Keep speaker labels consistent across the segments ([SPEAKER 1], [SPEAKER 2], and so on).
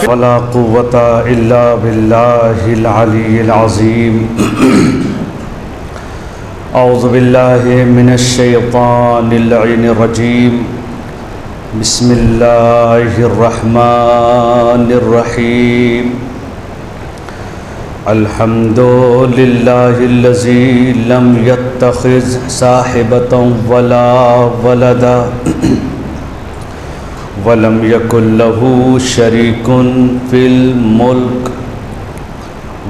[SPEAKER 1] वला कुव्वता इल्ला बिल्लाहिल अलिय्यिल अज़ीम। औज़ु बिल्लाहि मिनश शैतानिर रजीम। बिस्मिल्लाहिर रहमानिर रहीम। अल्हम्दुलिल्लाहिल्लज़ी लम यत्तखिज़ साहिबतन वला वलदा वलम यकुल लहू शरीकुन फिल मुल्क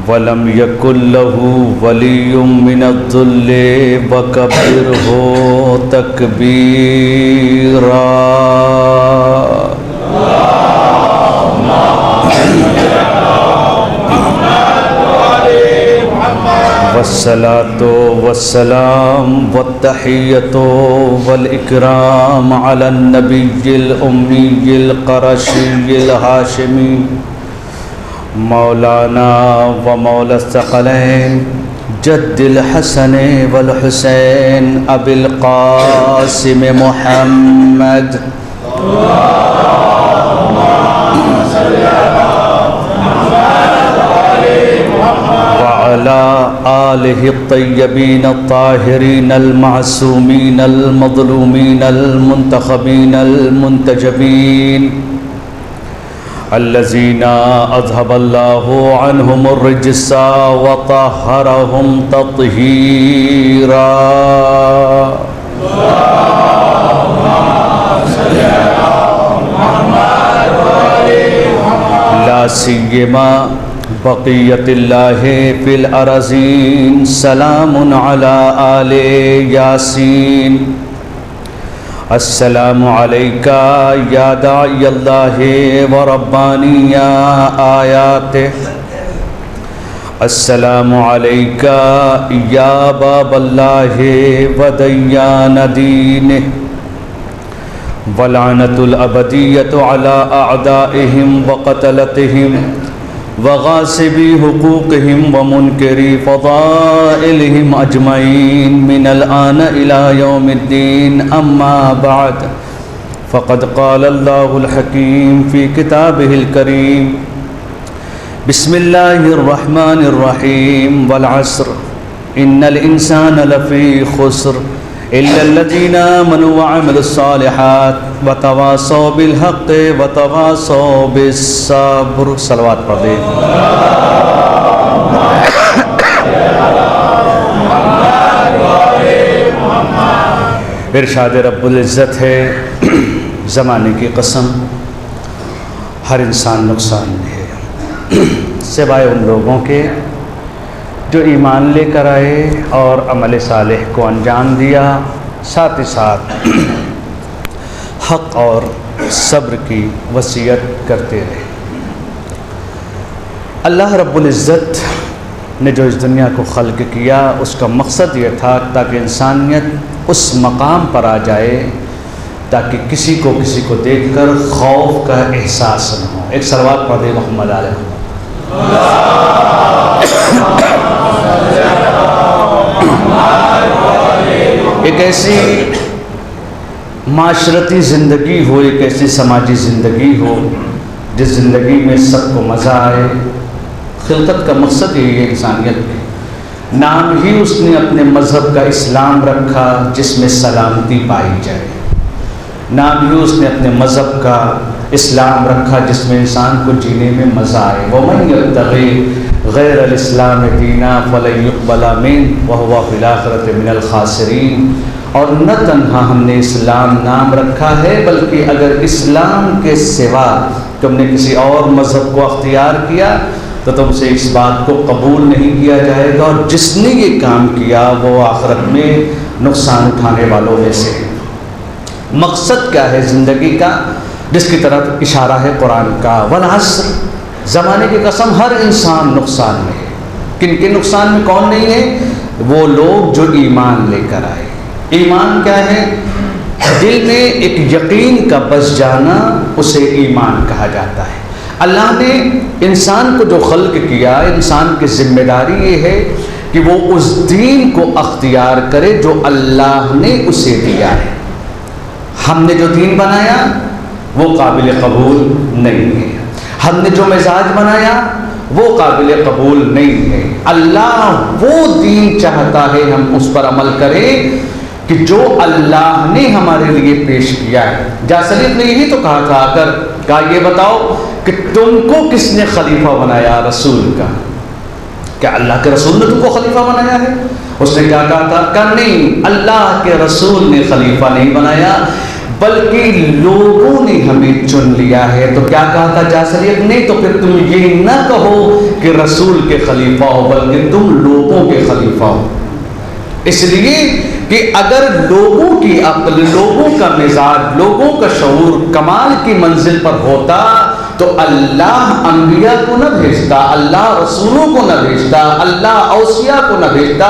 [SPEAKER 1] वलम यकुल लहू वलियुम मिनज़्ज़ुल्लि वकब्बिरहु तकबीरा। वस्सलातु वस्सलाम वत्तहिय्यतु वल इकराम अला नबिय्यिल उम्मिय्यिल क़ुरैशिय्यिल हाशिमी मौलाना व मौला सकलैन जद्दिल हसन वल हुसैन अबिल क़ासिम मुहम्मद वअला आलिहि तय्यबीन ताहिरीन अलमासूमीन अलमज़लूमीन अलमुंतखबीन अलमुंतजबीन अल्लज़ीना अज़हबल्लाहु अन्हुमुर रिज्सा व तहहरहुम तत्हीरा। ला सिय्यमा बक़ियतिल्लाहि फिल अरज़ीन सलामुन अला आले यासीन। अस्सलामु अलैका या दाइयल्लाहि व रब्बानिया आयातिह। अस्सलामु अलैका या बाबल्लाहि व दय्यान दीनिह। वलानतुल अबदियतु अला अअदाइहिम व क़तलतिहिम व गासिबी हुकूक़िहिम व मुनकिरी फ़ज़ाइलिहिम अजमईन मिनल आन इला यौमिद्दीन। अम्मा बाद फ़क़द क़ालल्लाहुल हकीम फ़ी किताबिहिल करीम। बिस्मिल्लाहिर रहमानिर रहीम। वल अस्र इन्नल इंसान लफ़ी खुस्र इल्लल्लज़ीना आमनू व अमिलुस्सालिहात व तवासौ बिल हक़्क़ि व तवासौ बिस्सब्र। सलवात पढ़ दे। इरशाद रब्बुल इज़्ज़त है, ज़माने की कसम, हर इंसान नुकसान में है सिवाय उन लोगों के जो ईमान लेकर आए और अमल सालेह को अंजाम दिया, साथ ही साथ हक़ और सब्र की वसीयत करते रहे। अल्लाह रब्बुल इज़्ज़त ने जो इस दुनिया को खल्क़ किया उसका मकसद ये था ताकि इंसानियत उस मकाम पर आ जाए ताकि किसी को देखकर खौफ का एहसास न हो। एक सलवात पढ़ दे मोहम्मद अलैहि। एक ऐसी माशरती ज़िंदगी हो, एक ऐसी समाजी ज़िंदगी हो जिस ज़िंदगी में सबको मज़ा आए। खिलकत का मकसद यही है इंसानियत में। नाम ही उसने अपने मज़हब का इस्लाम रखा जिसमें सलामती पाई जाए। नाम ही उसने अपने मज़हब का इस्लाम रखा जिसमें इंसान को जीने में मज़ा आए। वमन यब्तग़ी गैरल इस्लाम दीना फलन युक़बला मिन्हु व हुवा फ़िल आख़िरति मिनल ख़ासिरीन। और न तन्हा हमने इस्लाम नाम रखा है बल्कि अगर इस्लाम के सिवा तुमने किसी और मज़हब को अख्तियार किया तो तुमसे इस बात को कबूल नहीं किया जाएगा और जिसने ये काम किया वो आखिरत में नुकसान उठाने वालों में से। मकसद क्या है ज़िंदगी का जिसकी तरफ इशारा है कुरान का। वल अस्र, ज़माने की कसम, हर इंसान नुकसान में है। किन के नुकसान में कौन नहीं है? वो लोग जो ईमान लेकर आए। ईमान क्या है? दिल में एक यकीन का बस जाना, उसे ईमान कहा जाता है। अल्लाह ने इंसान को जो खल्क़ किया, इंसान की जिम्मेदारी ये है कि वो उस दीन को अख्तियार करे जो अल्लाह ने उसे दिया है। हमने जो दीन बनाया वो काबिल कबूल नहीं है। हमने जो मिजाज बनाया वो काबिल कबूल नहीं है। अल्लाह वो दीन चाहता है हम उस पर अमल करें कि जो अल्लाह ने हमारे लिए पेश किया है। जासरियत ने यही तो कहा था, अगर कहा ये बताओ कि तुमको किसने खलीफा बनाया रसूल का, क्या अल्लाह के रसूल ने तुमको खलीफा बनाया है? उसने क्या कहा था? कहा नहीं, अल्लाह के रसूल ने खलीफा नहीं बनाया बल्कि लोगों ने हमें चुन लिया है। तो क्या कहा था जासरियत ने? तो फिर तुम ये ना कहो कि रसूल के खलीफा हो बल्कि तुम लोगों के खलीफा हो। इसलिए कि अगर लोगों की अक्ल, लोगों का मिजाज, लोगों का शऊर कमाल की मंजिल पर होता तो अल्लाह अंबिया को न भेजता, अल्लाह रसूलों को न भेजता, अल्लाह औसिया को न भेजता।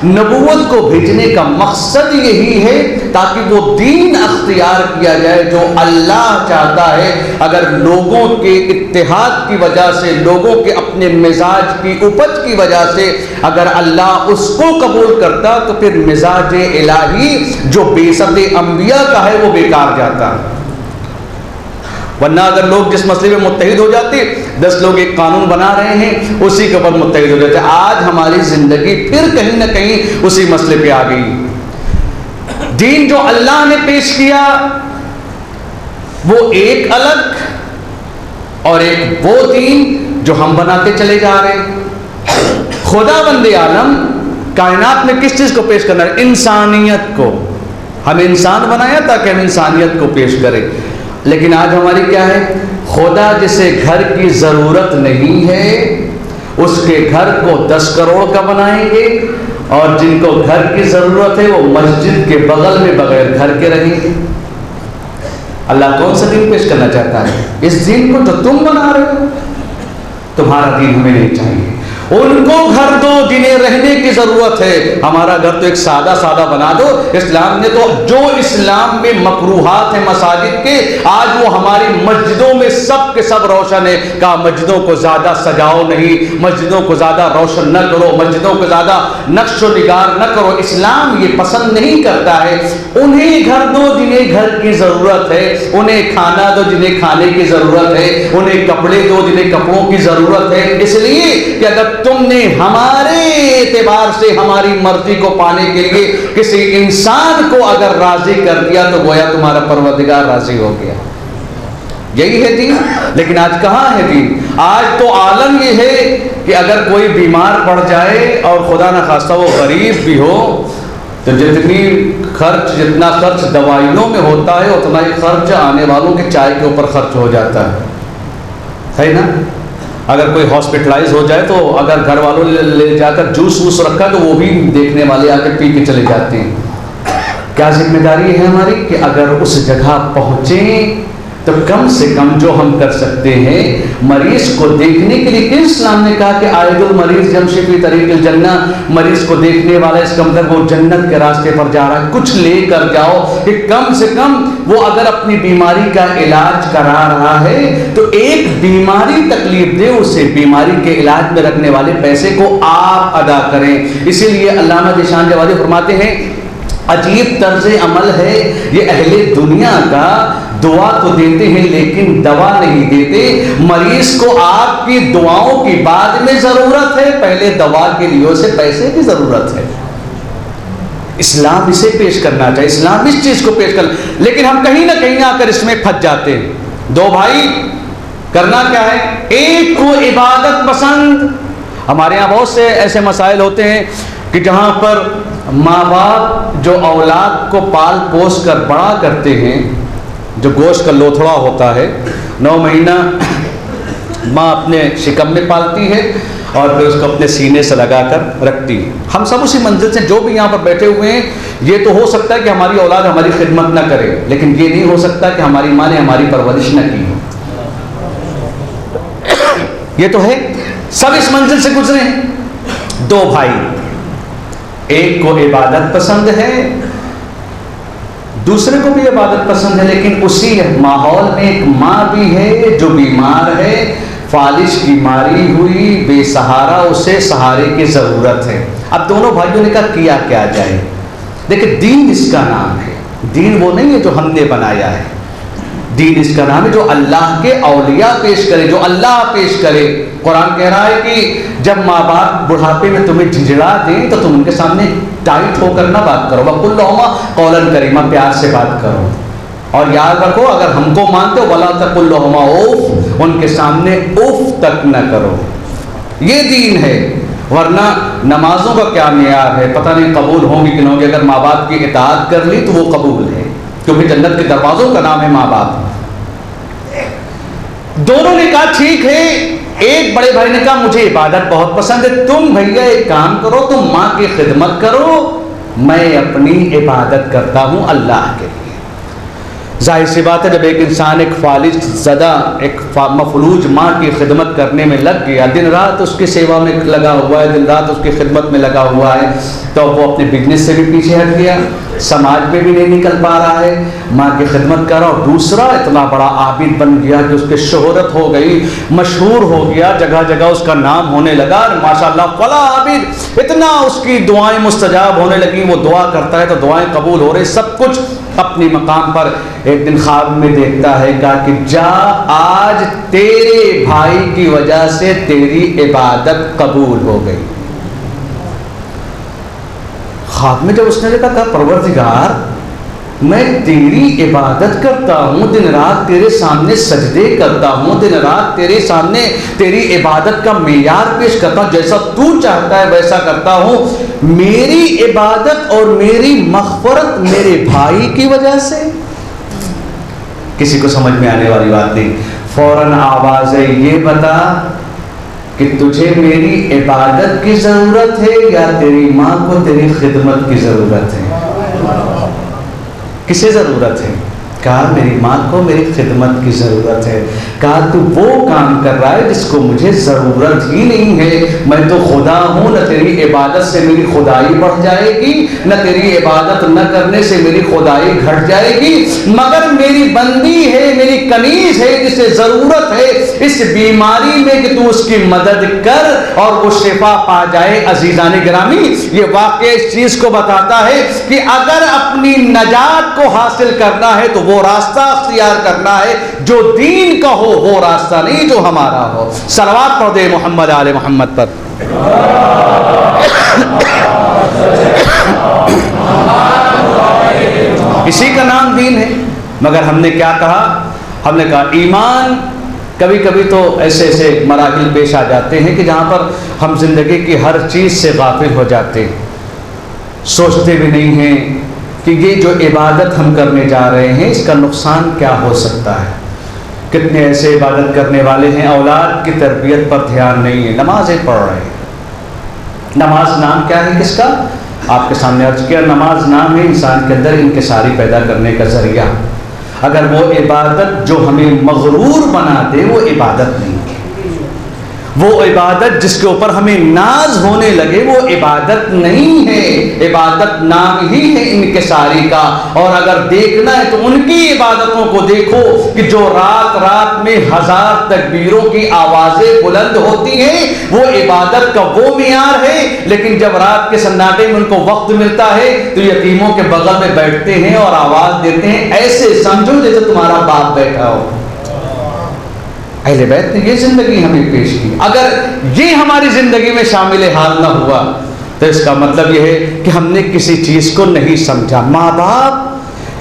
[SPEAKER 1] नबूवत को भेजने का मकसद यही है ताकि वो दीन अख्तियार किया जाए जो अल्लाह चाहता है। अगर लोगों के इत्तेहाद की वजह से, लोगों के अपने मिजाज की उपज की वजह से अगर अल्लाह उसको कबूल करता तो फिर मिजाज इलाही जो बेसते अंबिया का है वो बेकार जाता। वरना अगर लोग जिस मसले में मुत्तहिद हो जाते, 10 लोग एक कानून बना रहे हैं उसी के ऊपर मुत्तहिद हो जाते, आज हमारी जिंदगी फिर कहीं ना कहीं उसी मसले पे आ गई। दीन जो अल्लाह ने पेश किया वो एक अलग और एक वो दीन जो हम बनाते चले जा रहे हैं। खुदा बंदे आलम कायनात में किस चीज को पेश करना है? इंसानियत को। हमें इंसान बनाया ताकि हम इंसानियत को पेश करें, लेकिन आज हमारी क्या है? खुदा जिसे घर की जरूरत नहीं है उसके घर को 10 करोड़ का बनाएंगे और जिनको घर की जरूरत है वो मस्जिद के बगल में बगैर घर के रहेंगे। अल्लाह कौन सा दीन पेश करना चाहता है? इस दीन को जो तुम बना रहे हो, तुम्हारा दीन हमें नहीं चाहिए। उनको घर दो जिन्हें रहने की जरूरत है, हमारा घर तो एक सादा सादा बना दो। इस्लाम ने तो जो इस्लाम में मकरूहात है मसाजिद के, आज वो हमारी मस्जिदों में सब के सब रोशन है। कहा मस्जिदों को ज्यादा सजाओ नहीं, मस्जिदों को ज्यादा रोशन न करो, मस्जिदों को ज्यादा नक्शो निगार न करो। इस्लाम ये पसंद नहीं करता है। उन्हें घर दो जिन्हें घर की जरूरत है, उन्हें खाना दो जिन्हें खाने की जरूरत है, उन्हें कपड़े दो जिन्हें कपड़ों की जरूरत है। इसलिए कि अगर तुमने हमारे एतबार से हमारी मर्जी को पाने के लिए किसी इंसान को अगर राजी कर दिया तो गोया तुम्हारा परवरदिगार राजी हो गया। यही है दीन। लेकिन आज कहाँ है दीन? आज तो आलम ये है कि अगर कोई बीमार पड़ जाए और खुदा न खास्ता वो गरीब भी हो तो जितना खर्च दवाइयों में होता है उतना ही खर्च आने वालों के चाय के ऊपर खर्च हो जाता है ना? अगर कोई हॉस्पिटलाइज हो जाए तो अगर घर वालों ले जाकर जूस वूस रखा तो वो भी देखने वाले आकर पी के चले जाते हैं। क्या जिम्मेदारी है हमारी कि अगर उस जगह पहुंचे तो कम से कम जो हम कर सकते हैं मरीज को देखने के लिए। किस इस्लाम ने कहा कि आयदुल मरीज यमशी फी तरीक़िल जन्ना, मरीज को देखने वाला इसका मतलब वो जन्नत के रास्ते पर जा रहा है। कुछ लेकर जाओ कि कम से कम वो अगर अपनी बीमारी का इलाज करा रहा है तो एक बीमारी तकलीफ दे, उसे बीमारी के इलाज में रखने वाले पैसे को आप अदा करें। इसीलिए अल्लामा ज़ीशान जवादी फरमाते हैं अजीब तर्ज अमल है ये अहले दुनिया का, दुआ तो देते हैं लेकिन दवा नहीं देते। मरीज को आपकी दुआओं की बाद में जरूरत है, पहले दवा के लिए उसे पैसे की जरूरत है। इस्लाम इसे पेश करना चाहिए, इस्लाम इस चीज को पेश कर, लेकिन हम कहीं ना कहीं आकर इसमें फंस जाते हैं। दो भाई करना क्या है? एक को इबादत पसंद। हमारे यहाँ बहुत से ऐसे मसाइल होते हैं कि जहाँ पर माँ बाप जो औलाद को पाल पोस कर बड़ा करते हैं, जो गोश्त का लोथड़ा होता है, 9 महीना माँ अपने शिकम में पालती है और फिर उसको अपने सीने से लगाकर रखती है। हम सब उसी मंजिल से जो भी यहाँ पर बैठे हुए हैं, ये तो हो सकता है कि हमारी औलाद हमारी खिदमत न करे, लेकिन ये नहीं हो सकता कि हमारी माँ ने हमारी परवरिश न की हो। ये तो है, सब इस मंजिल से गुजरे हैं। दो भाई, एक को इबादत पसंद है, दूसरे को भी इबादत पसंद है, लेकिन उसी माहौल में एक माँ भी है जो बीमार है, फालिश की मारी हुई, बेसहारा, उसे सहारे की जरूरत है। अब दोनों भाइयों ने कहा किया क्या जाए? देखिए दीन इसका नाम है, दीन वो नहीं है जो हमने बनाया है। दीन इसका नाम है जो अल्लाह के औलिया पेश करे, जो अल्लाह पेश करे। कुरान कह रहा है कि जब माँ बाप बुढ़ापे में तुम्हें झिझड़ा दें तो तुम उनके सामने टाइट होकर ना बात करो, वकुल लहुमा कौलन करीमा, प्यार से बात करो। और याद रखो, अगर हमको मानते हो वला तकुल लहुमा उफ, उनके सामने उफ तक न करो। ये दीन है। वरना नमाजों का क्या मेयार है, पता नहीं कबूल होंगी कि नहीं होंगी। अगर माँ बाप की इताअत कर ली तो वो कबूल है, क्योंकि जन्नत के दरवाजों का नाम है माँ बाप। दोनों ने कहा ठीक है। एक बड़े भाई ने कहा मुझे इबादत बहुत पसंद है, तुम भैया एक काम करो, तुम माँ की खिदमत करो, मैं अपनी इबादत करता हूं अल्लाह के लिए। जाहिर सी बात है, जब एक इंसान एक फालिज ज़दा एक मफलूज माँ की खिदमत करने में लग गया, दिन रात उसकी सेवा में लगा हुआ है, दिन रात उसकी खिदमत में लगा हुआ है, तो वो अपने बिजनेस से भी पीछे हट गया, समाज में भी नहीं निकल पा रहा है, माँ की खिदमत कर रहा। और दूसरा इतना बड़ा आबिद बन गया कि उसकी शोहरत हो गई, मशहूर हो गया, जगह जगह उसका नाम होने लगा, माशाअल्लाह फला आबिद, इतना उसकी दुआएं मुस्तजाब होने लगी, वो दुआ करता है तो दुआएं कबूल हो रही, सब कुछ अपनी मकाम पर। एक दिन ख्वाब में देखता है, कहा कि जा आज तेरे भाई की वजह से तेरी इबादत कबूल हो गई। ख्वाब में जब उसने देखा, कहा परवरदिगार मैं तेरी इबादत करता हूँ, दिन रात तेरे सामने सजदे करता हूँ, दिन रात तेरे सामने तेरी इबादत का मेयार पेश करता हूँ, जैसा तू चाहता है वैसा करता हूँ, मेरी इबादत और मेरी मग़फ़िरत मेरे भाई की वजह से। किसी को समझ में आने वाली बात नहीं, फौरन आवाज़ है, ये बता कि तुझे मेरी इबादत की ज़रूरत है या तेरी माँ को तेरी खिदमत की ज़रूरत है? किसे ज़रूरत है? कहा मेरी माँ को मेरी खिदमत की ज़रूरत है। कहा तू वो काम कर रहा है जिसको मुझे ज़रूरत ही नहीं है, मैं तो खुदा हूँ, न तेरी इबादत से मेरी खुदाई बढ़ जाएगी, न तेरी इबादत न करने से मेरी खुदाई घट जाएगी, मगर मेरी बंदी है, मेरी कनीज है जिसे ज़रूरत है इस बीमारी में कि तू उसकी मदद कर और वो शिफा पा जाए। अजीज़ान गिरामी, ये वाक़या इस चीज़ को बताता है कि अगर अपनी नजात को हासिल करना है तो वो रास्ता अख्तियार करना है जो दीन का हो, वो रास्ता नहीं जो हमारा हो। सलवात पढ़ दे मोहम्मद आले मोहम्मद पर। इसी का नाम दीन है। मगर हमने क्या कहा? हमने कहा ईमान। कभी कभी तो ऐसे ऐसे मराहिल पेश आ जाते हैं कि जहाँ पर हम जिंदगी की हर चीज़ से गाफिल हो जाते हैं, सोचते भी नहीं हैं कि ये जो इबादत हम करने जा रहे हैं इसका नुकसान क्या हो सकता है। कितने ऐसे इबादत करने वाले हैं, औलाद की तरबियत पर ध्यान नहीं है, नमाजें पढ़ रहे हैं। नमाज नाम क्या है किसका? आपके सामने अर्ज किया, नमाज नाम है इंसान के अंदर इंकिसारी पैदा करने का जरिया। अगर वो इबादत जो हमें मगरूर बना दे वो इबादत नहीं है। वो इबादत जिसके ऊपर हमें नाज होने लगे वो इबादत नहीं है। इबादत नाम ही है इंकिसारी का। और अगर देखना है तो उनकी इबादतों को देखो कि जो रात रात में 1000 तकबीरों की आवाज़ें बुलंद होती हैं, वो इबादत का वो मियार है। लेकिन जब रात के सन्नाटे में उनको वक्त मिलता है तो यतीमों के बगल में बैठते हैं और आवाज़ देते हैं, ऐसे समझो जैसे तुम्हारा बाप बैठा हो। अहले बैत ने ये जिंदगी हमें पेश की। अगर ये हमारी जिंदगी में शामिल हाल ना हुआ तो इसका मतलब यह है कि हमने किसी चीज को नहीं समझा। माँ बाप,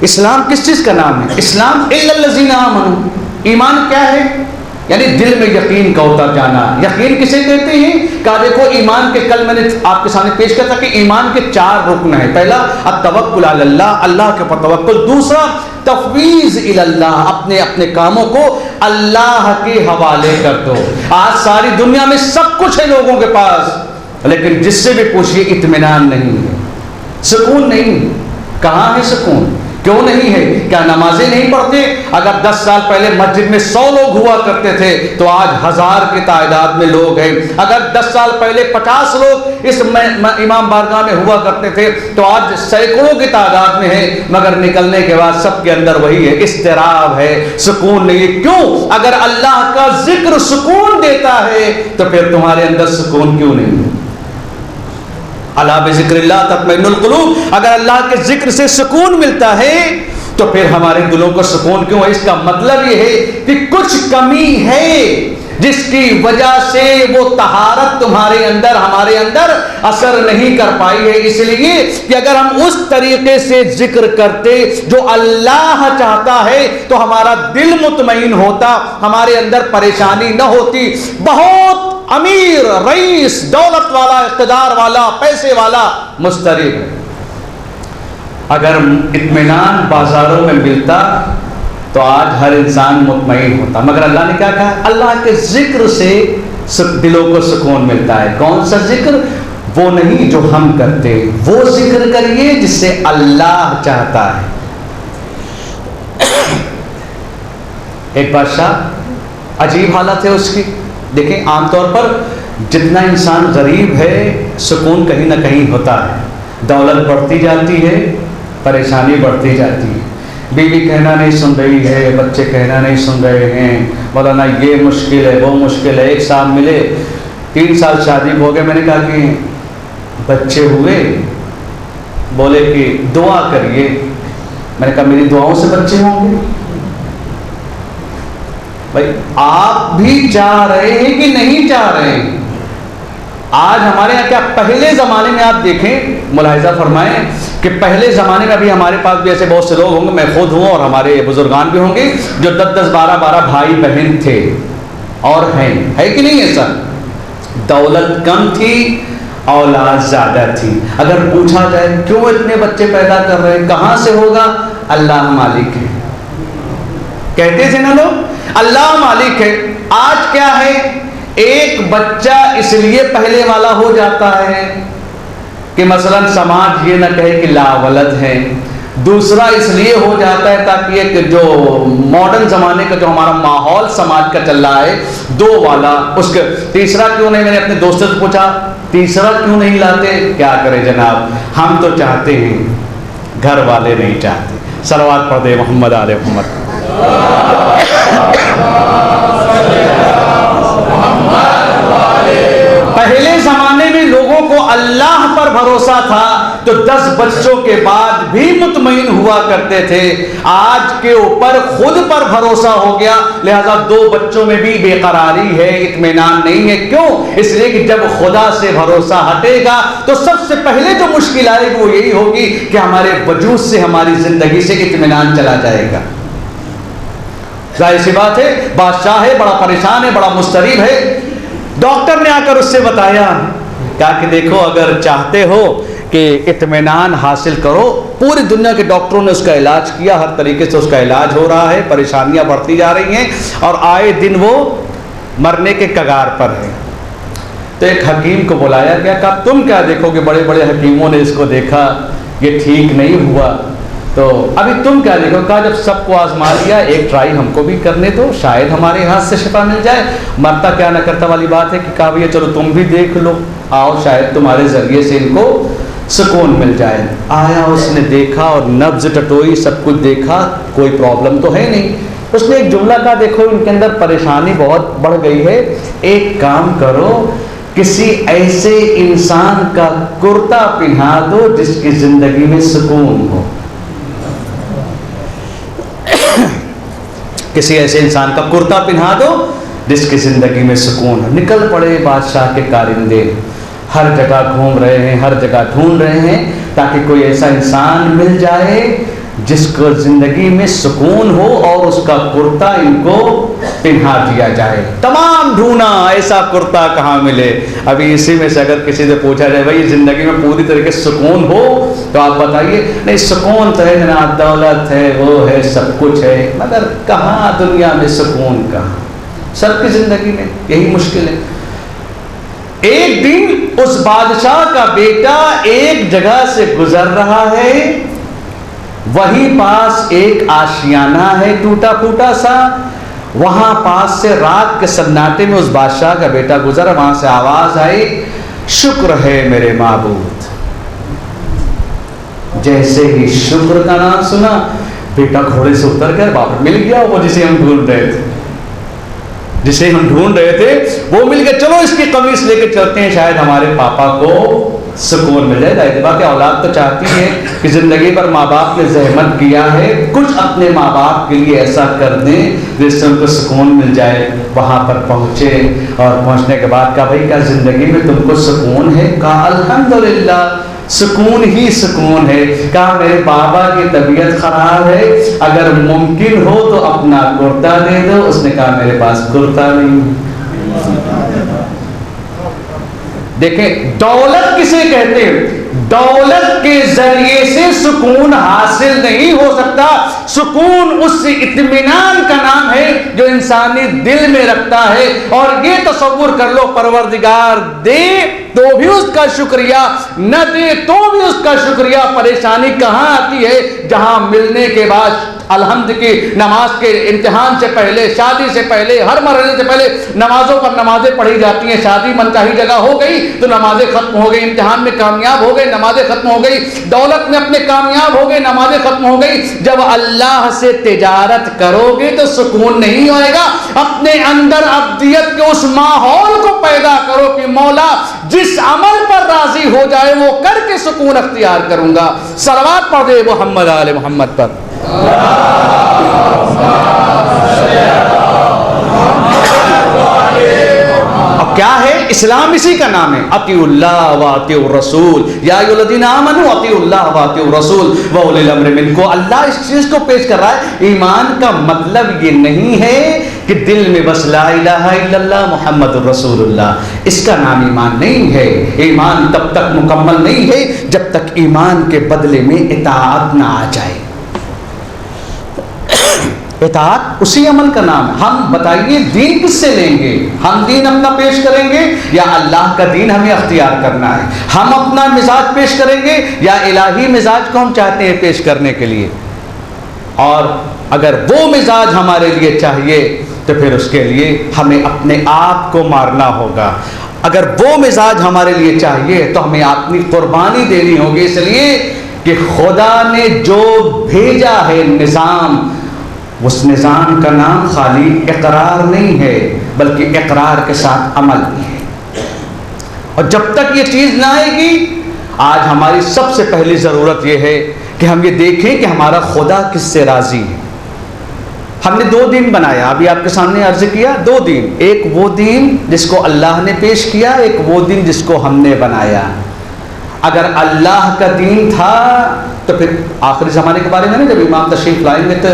[SPEAKER 1] इस्लाम किस चीज का नाम है? इस्लाम इल्लल्लज़ीना आमनू। ईमान क्या है? यानी दिल में यकीन का उतर जाना। यकीन किसे कहते हैं? कहा देखो ईमान के, कल मैंने आपके सामने पेश किया था कि ईमान के 4 रुकन है। पहला अत्तवक्कुल अलल्लाह, अल्लाह के ऊपर तवक्कुल। दूसरा तफवीज़ इलल्लाह, अपने अपने कामों को अल्लाह के हवाले कर दो। आज सारी दुनिया में सब कुछ है लोगों के पास, लेकिन जिससे भी पूछिए इत्मीनान नहीं है, सुकून नहीं। कहाँ है सुकून? क्यों नहीं है? क्या नमाजें नहीं पढ़ते? अगर 10 साल पहले मस्जिद में 100 लोग हुआ करते थे तो आज 1000 की तादाद में लोग हैं। अगर 10 साल पहले 50 लोग इस इमाम बारगाह में हुआ करते थे तो आज सैकड़ों की तादाद में है। मगर निकलने के बाद सबके अंदर वही है, इस्तिराब है, सुकून नहीं है। क्यों? अगर अल्लाह का जिक्र सुकून देता है तो फिर तुम्हारे अंदर सुकून क्यों नहीं है? अला बिज़िक्रिल्लाह तत्मइन्नुल क़ुलूब। अगर अल्लाह के जिक्र से सुकून मिलता है तो फिर हमारे दिलों को सुकून क्यों है? इसका मतलब यह है कि कुछ कमी है जिसकी वजह से वो तहारत तुम्हारे अंदर, हमारे अंदर असर नहीं कर पाई है। इसलिए कि अगर हम उस तरीके से जिक्र करते जो अल्लाह चाहता है तो हमारा दिल मुतमईन होता, हमारे अंदर परेशानी न होती। बहुत अमीर, रईस, दौलत वाला, इक़्तिदार वाला, पैसे वाला मुस्तरिब है, अगर इत्मीनान बाजारों में मिलता तो आज हर इंसान मुतमईन होता। मगर अल्लाह ने क्या कहा? अल्लाह के जिक्र से दिलों को सुकून मिलता है। कौन सा जिक्र? वो नहीं जो हम करते, वो जिक्र करिए जिससे अल्लाह चाहता है। एक बादशाह, अजीब हालत है उसकी। देखें, आमतौर पर जितना इंसान गरीब है सुकून कहीं ना कहीं होता है। दौलत बढ़ती जाती है, परेशानी बढ़ती जाती है। बीवी कहना नहीं सुन रही है, बच्चे कहना नहीं सुन रहे हैं, मौलाना ये मुश्किल है, वो मुश्किल है। एक साहब मिले, 3 साल शादी हो गए। मैंने कहा कि बच्चे हुए? बोले कि दुआ करिए। मैंने कहा मेरी दुआओं से बच्चे होंगे? भाई आप भी चाह रहे हैं कि नहीं चाह रहे हैं? आज हमारे यहाँ क्या, पहले ज़माने में आप देखें, मुलाहिजा फरमाएं कि पहले ज़माने में, अभी हमारे पास भी ऐसे बहुत से लोग होंगे, मैं खुद हूँ और हमारे बुजुर्गान भी होंगे, जो 10-10, 12-12 भाई बहन थे और हैं, है कि नहीं ऐसा? दौलत कम थी, औलाद ज़्यादा थी। अगर पूछा जाए क्यों इतने बच्चे पैदा कर रहे हैं, कहाँ से होगा? अल्लाह मालिक है। कहते थे ना लोग, अल्लाह मालिक है। आज क्या है, एक बच्चा इसलिए पहले वाला हो जाता है कि मसलन समाज ये ना कहे कि लावलद है। दूसरा इसलिए हो जाता है ताकि एक जो मॉडर्न ज़माने का जो हमारा माहौल समाज का चल रहा है, 2 वाला, उसके तीसरा क्यों नहीं? मैंने अपने दोस्तों से पूछा, तीसरा क्यों नहीं लाते? क्या करें जनाब, हम तो चाहते हैं, घर वाले नहीं चाहते। सलवात पढ़ दे मोहम्मद आले मोहम्मद। पहले जमाने में लोगों को अल्लाह पर भरोसा था तो 10 बच्चों के बाद भी मुतमईन हुआ करते थे। आज के ऊपर खुद पर भरोसा हो गया, लिहाजा 2 बच्चों में भी बेकरारी है, इत्मीनान नहीं है। क्यों? इसलिए कि जब खुदा से भरोसा हटेगा तो सबसे पहले जो मुश्किल आएगी वो यही होगी कि हमारे वजूद से, हमारी जिंदगी से इत्मीनान चला जाएगा। जाहिर सी बात है, बादशाह है, बड़ा परेशान है, बड़ा मुस्तरीब है। डॉक्टर ने आकर उससे बताया, कहा कि देखो, अगर चाहते हो कि इत्मीनान हासिल करो, पूरी दुनिया के डॉक्टरों ने उसका इलाज किया, हर तरीके से उसका इलाज हो रहा है, परेशानियां बढ़ती जा रही हैं और आए दिन वो मरने के कगार पर है। तो एक हकीम को बुलाया गया, कहा तुम क्या देखोगे? बड़े बड़े हकीमों ने इसको देखा, ये ठीक नहीं हुआ, तो अभी तुम क्या देखो? कहा जब सबको आजमा लिया, एक ट्राई हमको भी करने दो, शायद हमारे हाथ से शिफा मिल जाए। मरता क्या न करता वाली बात है कि कहा भैया चलो तुम भी देख लो, आओ, शायद तुम्हारे जरिए से इनको सुकून मिल जाए। आया, उसने देखा और नब्ज टटोई, सब कुछ देखा, कोई प्रॉब्लम तो है नहीं। उसने एक जुमला कहा, देखो इनके अंदर परेशानी बहुत बढ़ गई है, एक काम करो, किसी ऐसे इंसान का कुर्ता पहना दो जिसकी जिंदगी में सुकून हो। किसी ऐसे इंसान का कुर्ता पहना दो जिसकी जिंदगी में सुकून है। निकल पड़े बादशाह के कारिंदे, हर जगह घूम रहे हैं, हर जगह ढूंढ रहे हैं ताकि कोई ऐसा इंसान मिल जाए जिसको जिंदगी में सुकून हो और उसका कुर्ता इनको पहना दिया जाए। तमाम ढूंढा, ऐसा कुर्ता कहाँ मिले। अभी इसी में से अगर किसी से पूछा जाए भाई जिंदगी में पूरी तरीके से सुकून हो तो आप बताइए, नहीं सुकून तो है जनाब, दौलत है, वो है, सब कुछ है, मगर कहाँ दुनिया में सुकून? कहाँ? सबकी जिंदगी में यही मुश्किल है। एक दिन उस बादशाह का बेटा एक जगह से गुजर रहा है, वहीं पास एक आशियाना है टूटा फूटा सा, वहां पास से रात के सन्नाटे में उस बादशाह का बेटा गुजरा, वहां से आवाज आई, शुक्र है मेरे माबूद। जैसे ही शुक्र का नाम सुना, बेटा घोड़े से उतर कर बाप मिल गया, वो जिसे हम ढूंढ रहे थे, जिसे हम ढूंढ रहे थे वो मिल गया। चलो इसकी कमीज लेके चलते हैं, शायद हमारे पापा को सुकून मिल जाए। जाहिर बात है औलाद तो चाहती है कि ज़िंदगी भर माँ बाप ने जहमत किया है, कुछ अपने माँ बाप के लिए ऐसा कर दें जिससे उनको सुकून मिल जाए। वहाँ पर पहुँचे और पहुँचने के बाद कहा भाई क्या ज़िंदगी में तुमको सुकून है? कहा अल्हम्दुलिल्लाह सुकून ही सुकून है। कहा मेरे बाबा की तबीयत खराब है, अगर मुमकिन हो तो अपना कुर्ता दे दो। उसने कहा मेरे पास कुर्ता नहीं। देखें दौलत किसे कहते हैं? दौलत के जरिए से सुकून हासिल नहीं हो सकता। सुकून उस इत्मीनान का नाम है जो इंसानी दिल में रखता है। और ये तसव्वुर कर लो परवरदिगार दे तो भी उसका शुक्रिया, न दे तो भी उसका शुक्रिया। परेशानी कहाँ आती है? जहां मिलने के बाद अलहम्द की नमाज के इम्तिहान से पहले, शादी से पहले, हर मरहले से पहले नमाजों पर नमाजें पढ़ी जाती हैं। शादी मनचाही जगह हो गई तो नमाजें खत्म हो गई, इम्तिहान में कामयाब हो गए नमाजें खत्म हो गई, दौलत में अपने कामयाब हो गए नमाजें खत्म हो गई। जब अल्लाह से तिजारत करोगे तो सुकून नहीं होएगा। अपने अंदर अब्दियत के उस माहौल को पैदा करो कि मौला जिस अमल पर राजी हो जाए वो करके सुकून अख्तियार करूंगा। सलवात पढ़ दे मोहम्मद आले मोहम्मद पर। अब क्या है? इस्लाम इसी का नाम है, अतिउल्लाह व अतिउर रसूल, या अय्युहल्लज़ीना आमनू अतिउल्लाह व अतिउर रसूल व उलिल अम्रि मिनकुम। अल्लाह इस चीज को पेश कर रहा है। ईमान का मतलब ये नहीं है कि दिल में बस ला इलाहा इल्लल्लाह मुहम्मदुर रसूलुल्लाह, इसका नाम ईमान नहीं है। ईमान तब तक मुकम्मल नहीं है जब तक ईमान के बदले में इताअत ना आ जाए। इताअत उसी अमल का नाम है। हम बताइए दीन किससे लेंगे? हम दीन अपना पेश करेंगे या अल्लाह का दीन हमें अख्तियार करना है? हम अपना मिजाज पेश करेंगे या इलाही मिजाज को हम चाहते हैं पेश करने के लिए? और अगर वो मिजाज हमारे लिए चाहिए तो फिर उसके लिए हमें अपने आप को मारना होगा। अगर वो मिजाज हमारे लिए चाहिए तो हमें अपनी कुर्बानी देनी होगी, इसलिए कि खुदा ने जो भेजा है निज़ाम, उस निज़ाम का नाम खाली इकरार नहीं है बल्कि इकरार के साथ अमल भी है। और जब तक ये चीज़ ना आएगी, आज हमारी सबसे पहली ज़रूरत ये है कि हम ये देखें कि हमारा खुदा किससे राज़ी है। हमने 2 दिन बनाया, अभी आपके सामने अर्ज किया 2 दिन। एक वो दिन जिसको अल्लाह ने पेश किया, एक वो दिन जिसको हमने बनाया। अगर अल्लाह का दीन था तो फिर आखिरी ज़माने के बारे में ना, जब इमाम तशरीफ़ लाएंगे तो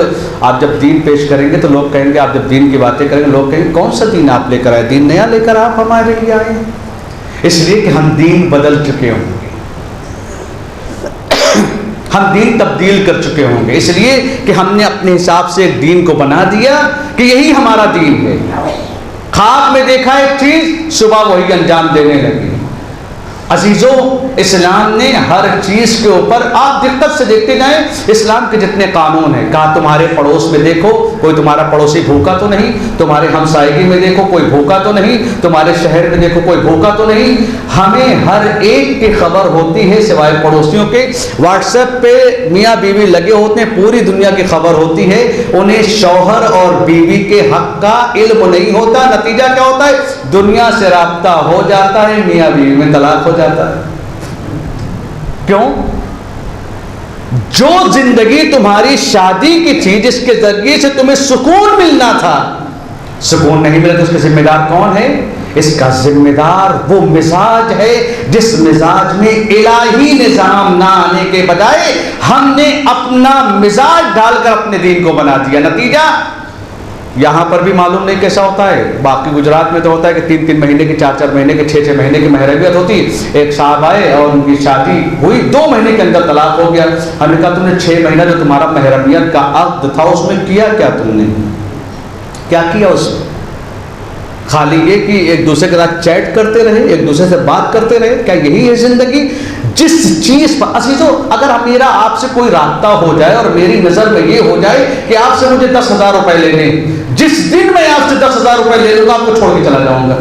[SPEAKER 1] आप जब दीन पेश करेंगे तो लोग कहेंगे, आप जब दीन की बातें करेंगे लोग कहेंगे कौन सा दीन आप लेकर आए? दीन नया लेकर आप हमारे लिए आए। इसलिए कि हम दीन बदल चुके होंगे, हम दीन तब्दील कर चुके होंगे, इसलिए कि हमने अपने हिसाब से एक दीन को बना दिया कि यही हमारा दीन है। ख्वाब में देखा एक चीज़, सुबह वही अंजाम देने लगी। अजीजों, इस्लाम ने हर चीज़ के ऊपर, आप दिक्कत से देखते जाएं, इस्लाम के जितने कानून हैं, कहा तुम्हारे पड़ोस में देखो कोई तुम्हारा पड़ोसी भूखा तो नहीं, तुम्हारे हमसायगी में देखो कोई भूखा तो नहीं, तुम्हारे शहर में देखो कोई भूखा तो नहीं। हमें हर एक की खबर होती है सिवाय पड़ोसियों के। व्हाट्सएप पे मियाँ बीवी लगे होते हैं, पूरी दुनिया की खबर होती है, उन्हें शौहर और बीवी के हक का इल्म नहीं होता। नतीजा क्या होता है? दुनिया से राब्ता हो जाता है, मियाँ बीवी में तलाक हो जाता है। क्यों? जो जिंदगी तुम्हारी शादी की थी, जिसके जरिए से तुम्हें सुकून मिलना था, सुकून नहीं मिला तो उसके जिम्मेदार कौन है? इसका जिम्मेदार वो मिजाज है जिस मिजाज में इलाही निजाम ना आने के बजाय हमने अपना मिजाज डालकर अपने दीन को बना दिया। नतीजा यहाँ पर भी मालूम नहीं कैसा होता है, बाकी गुजरात में तो होता है कि 3-3 महीने की, 4-4 महीने की, 6-6 महीने की महरमियत होती। एक साहब आए और उनकी शादी हुई, 2 महीने के अंदर तलाक हो गया। हमने कहा तुमने 6 महीना जो तुम्हारा महरमियत का अक्द था उसमें किया क्या? तुमने क्या किया उसमें? खाली ये कि एक दूसरे के साथ चैट करते रहे, एक दूसरे से बात करते रहे? क्या यही है जिंदगी? जिस चीज पर अजीजों, अगर मेरा आपसे कोई रास्ता हो जाए और मेरी नजर में ये हो जाए कि आपसे मुझे 10,000 रुपए लेने, जिस दिन मैं आपसे 10,000 रुपए ले लूंगा आपको छोड़ के चला जाऊंगा।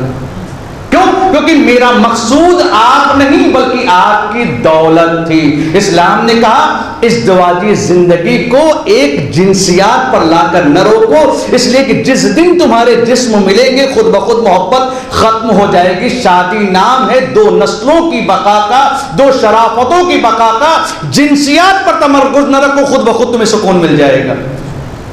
[SPEAKER 1] क्यों? क्योंकि मेरा मकसूद आप नहीं बल्कि आपकी दौलत थी। इस्लाम ने कहा इस दुआजी जिंदगी को एक जिनसियात पर लाकर न रोको, इसलिए कि जिस दिन तुम्हारे जिस्म मिलेंगे खुद ब खुद मोहब्बत खत्म हो जाएगी। शादी नाम है दो नस्लों की बका का, दो शराफतों की बका का। जिनसियात पर तमरकुज न रखो, खुद ब खुद तुम्हें सुकून मिल जाएगा।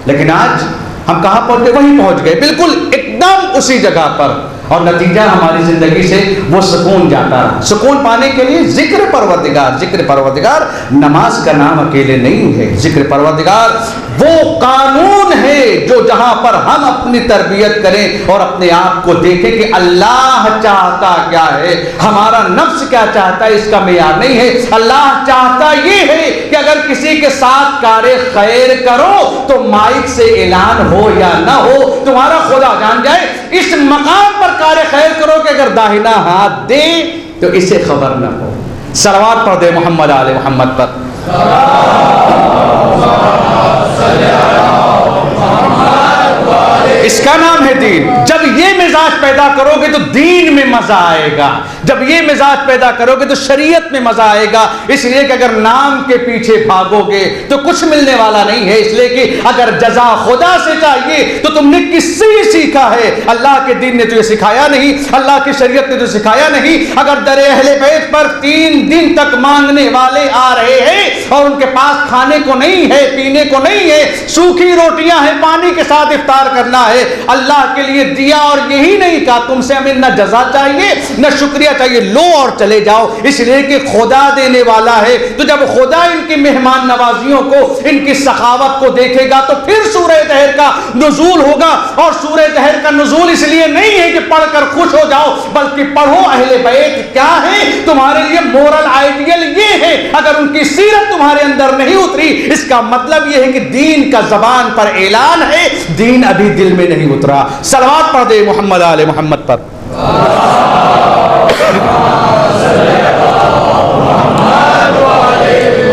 [SPEAKER 1] लेकिन आज हम कहां पहुंच गए? वहीं पहुंच गए, बिल्कुल एकदम उसी जगह पर, और नतीजा हमारी जिंदगी से वो सुकून जाता रहा। सुकून पाने के लिए जिक्र परवरदिगार, जिक्र परवरदिगार नमाज का नाम अकेले नहीं है। जिक्र परवरदिगार वो कानून है जो जहां पर हम अपनी तरबियत करें और अपने आप को देखें कि अल्लाह चाहता क्या है, हमारा नफ्स क्या चाहता है, इसका मेयार नहीं है। अल्लाह चाहता ये है कि अगर किसी के साथ कारे खैर करो तो माइक से ऐलान हो या ना हो, तुम्हारा खुदा जान जाए। इस मकाम पर कारे खैर करो कि अगर दाहिना हाथ दे तो इसे खबर ना हो। सलवात पढ़ दे मोहम्मद आले मोहम्मद पर। इसका नाम है दीन। जब ये मिजाज पैदा करोगे तो दीन में मजा आएगा, जब ये मिजाज पैदा करोगे तो शरीयत में मजा आएगा। इसलिए कि अगर नाम के पीछे भागोगे तो कुछ मिलने वाला नहीं है। इसलिए कि अगर जजा खुदा से चाहिए तो तुमने किससे सीखा है? अल्लाह के दीन ने तुझे सिखाया नहीं, अल्लाह की शरीयत ने तुझे सिखाया नहीं। अगर दरे अहले बैत पर 3 दिन तक मांगने वाले आ रहे हैं और उनके पास खाने को नहीं है, पीने को नहीं है, सूखी रोटियां हैं, पानी के साथ इफ्तार करना है, अल्लाह के लिए दिया और यही नहीं कहा तुमसे हमें न जजा चाहिए न शुक्रिया चाहिए, लो और चले जाओ। इसलिए कि खुदा देने वाला है। तो जब खुदा इनकी मेहमान नवाजियों को, इनकी सखावत को देखेगा तो फिर सूरह तहर का नुज़ूल होगा। और सूरह तहर का नुज़ूल इसलिए नहीं है कि पढ़कर खुश हो जाओ, बल्कि पढ़ो अहले बैत क्या है, तुम्हारे लिए मोरल आइडियल ये है। अगर उनकी सीरत तुम्हारे अंदर नहीं उतरी, इसका मतलब यह है कि दीन का जबान पर ऐलान है, दीन अभी दिल में नहीं उतरा। सलवात पढ़ दे मोहम्मद आले मोहम्मद पर।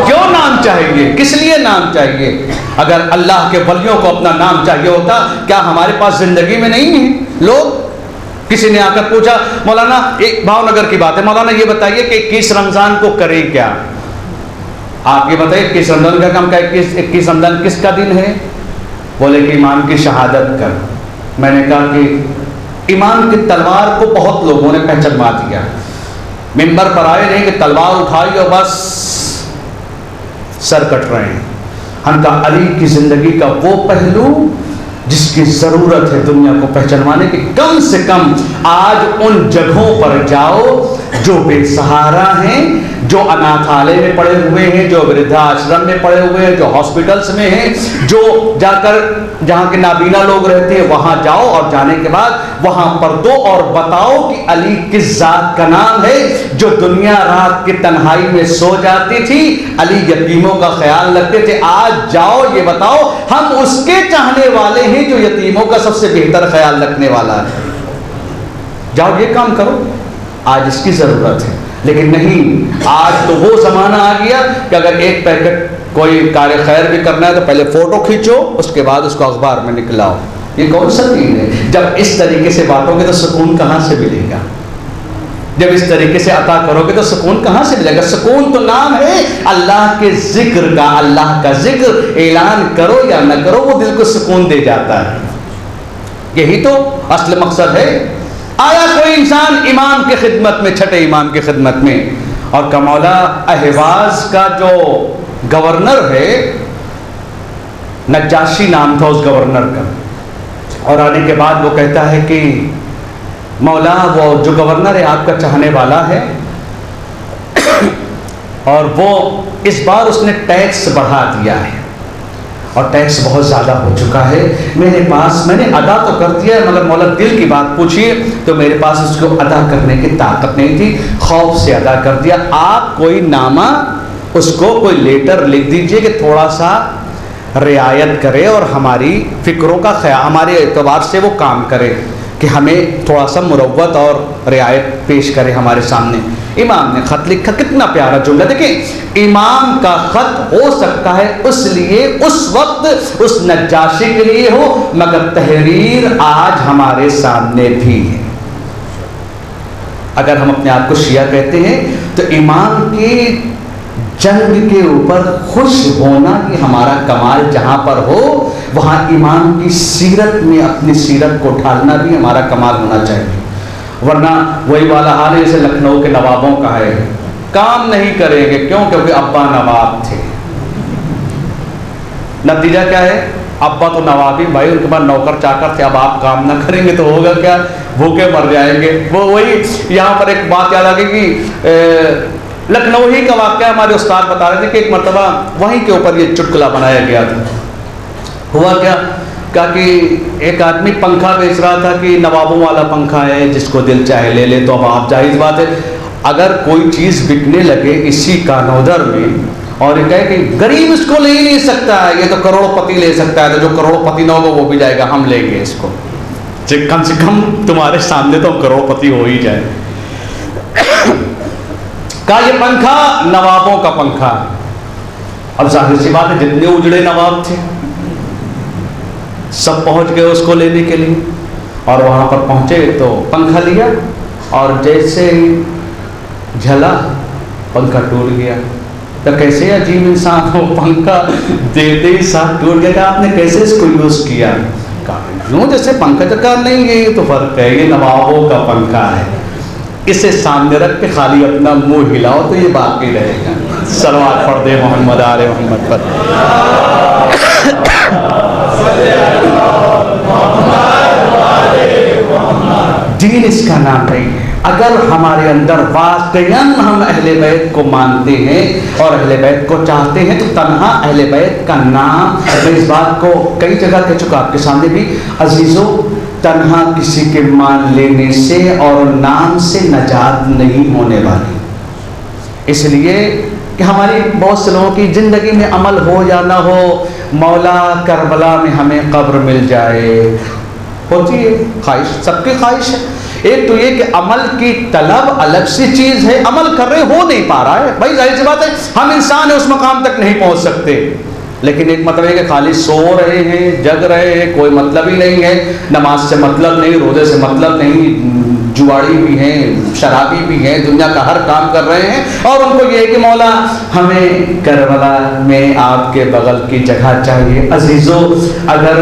[SPEAKER 1] क्यों नाम चाहिए? किस लिए नाम चाहिए? अगर अल्लाह के वलियों को अपना नाम चाहिए होता, क्या हमारे पास जिंदगी में नहीं है लोग? किसी ने आकर पूछा, मौलाना, एक भावनगर की बात है, मौलाना ये बताइए कि 21 रमजान को करें क्या? आप ये बताइए 21 रमजान का काम क्या? 21 रमजान किसका दिन है? बोले कि इमाम की शहादत का। मैंने कहा कि इमाम की तलवार को बहुत लोगों ने पहचानवा दिया। मिंबर पर आए नहीं कि तलवार उठाई और बस सर कट रहे हैं। हम कहा अली की जिंदगी का वो पहलू जिसकी जरूरत है दुनिया को पहचानवाने की, कम से कम आज उन जगहों पर जाओ जो बेसहारा हैं, जो अनाथालय में पड़े हुए हैं, जो वृद्धाश्रम में पड़े हुए हैं, जो हॉस्पिटल्स में हैं, जो जाकर जहाँ के नाबीना लोग रहते हैं वहां जाओ और जाने के बाद वहां पर दो और बताओ कि अली किस जात का नाम है जो दुनिया रात की तन्हाई में सो जाती थी, अली यतीमों का ख्याल रखते थे। आज जाओ ये बताओ हम उसके चाहने वाले हैं जो यतीमों का सबसे बेहतर ख्याल रखने वाला है। जाओ ये काम करो, आज इसकी जरूरत है। लेकिन नहीं, आज तो वो जमाना आ गया कि अगर एक पैकेट कोई कार्य खैर भी करना है तो पहले फोटो खींचो, उसके बाद उसको अखबार में निकलाओ। ये कौन सा दीन है? जब इस तरीके से बांटोगे तो सुकून कहां से मिलेगा? जब इस तरीके से अता करोगे तो सुकून कहां से मिलेगा? सुकून तो नाम है अल्लाह के जिक्र का। अल्लाह का जिक्र ऐलान करो या न करो वो दिल को सुकून दे जाता है। यही तो असल मकसद है। आया कोई इंसान इमाम की खिदमत में, छठे इमाम की खिदमत में, और कमौला अहवाज का जो गवर्नर है, नज्जाशी नाम था उस गवर्नर का, और आने के बाद वो कहता है कि मौला वो जो गवर्नर है आपका चाहने वाला है और वो इस बार उसने टैक्स बढ़ा दिया है और टैक्स बहुत ज़्यादा हो चुका है। मेरे पास, मैंने अदा तो कर दिया है मगर मौला दिल की बात पूछिए तो मेरे पास उसको अदा करने की ताकत नहीं थी, खौफ से अदा कर दिया। आप कोई नामा, उसको कोई लेटर लिख दीजिए कि थोड़ा सा रियायत करे और हमारी फ़िक्रों का ख्याल, हमारे एतबार से वो काम करे कि हमें थोड़ा सा मुरव्वत और रियायत पेश करे हमारे सामने। इमाम ने खत लिखा, कितना प्यारा जुमला। देखिए, इमाम का खत हो सकता है उसलिए उस वक्त उस नज्जाशी के लिए हो, मगर तहरीर आज हमारे सामने भी है। अगर हम अपने आप को शिया कहते हैं तो इमाम की जंग के ऊपर खुश होना कि हमारा कमाल जहाँ पर हो वहाँ इमाम की सीरत में अपनी सीरत को ढालना भी हमारा कमाल होना चाहिए। वरना वही वाला हाल है जैसे लखनऊ के नवाबों का है, काम नहीं करेंगे, क्यों? क्योंकि अब्बा नवाब थे। नतीजा क्या है? अब्बा तो नवाबी भाई, उनके पास नौकर चाकर थे, अब आप काम ना करेंगे तो होगा क्या? भूखे मर जाएंगे। वो वही यहाँ पर एक बात याद आ गई कि लखनऊ ही का वाक़या हमारे उस्ताद बता रहे थे कि एक मरतबा वहीं के ऊपर ये चुटकुला बनाया गया था। हुआ क्या कि एक आदमी पंखा बेच रहा था कि नवाबों वाला पंखा है, जिसको दिल चाहे ले ले। तो अब आप जाहिर बात है, अगर कोई चीज़ बिकने लगे इसी कानोदर में और ये कहे कि गरीब इसको ले ही नहीं सकता है, ये तो करोड़पति ले सकता है, तो जो करोड़पति ना होगा वो भी जाएगा, हम लेंगे इसको, कम से कम तुम्हारे सामने तो करोड़पति हो ही जाए। कहा ये पंखा नवाबों का पंखा है। अब जाहिर सी बात है, जितने उजड़े नवाब थे सब पहुंच गए उसको लेने के लिए, और वहां पर पहुंचे तो पंखा लिया और जैसे ही झला पंखा टूट गया। तो कैसे अजीब इंसान हो, पंखा देते ही साथ टूट गया। आपने कैसे इसको यूज किया? यूं जैसे पंखा चक्कर नहीं है, ये तो फर्क है, ये नवाबों का पंखा है। इसे सामने रख के खाली अपना मुंह हिलाओ तो ये बाकी रहेगा। सलवात पढ़ दे मोहम्मद आले मोहम्मद पर। दीन इसका नाम नहीं है। अगर हमारे अंदर वाकईन हम अहले बैत को मानते हैं और अहले बैत को चाहते हैं तो तन्हा अहले बैत का नाम, मैं इस बात को कई जगह कह चुका आपके सामने भी, अजीजों, तन्हा किसी के मान लेने से और नाम से नजात नहीं होने वाली। इसलिए कि हमारी बहुत से लोगों की ज़िंदगी में अमल हो या ना हो, मौला करबला में हमें कब्र मिल जाए, होती है ख्वाहिश, सबकी ख्वाहिश है। एक तो ये कि अमल की तलब अलग सी चीज़ है, अमल कर रहे हो नहीं पा रहा है, भाई जाहिर सी बात है, हम इंसान है, उस मकाम तक नहीं पहुंच सकते। लेकिन एक मतलब है कि खाली सो रहे हैं, जग रहे हैं, कोई मतलब ही नहीं है, नमाज से मतलब नहीं, रोज़े से मतलब नहीं, जुआड़ी भी हैं, शराबी भी हैं, दुनिया का हर काम कर रहे हैं, और उनको ये है कि मौला हमें करबला में आपके बगल की जगह चाहिए। अजीज़ों, अगर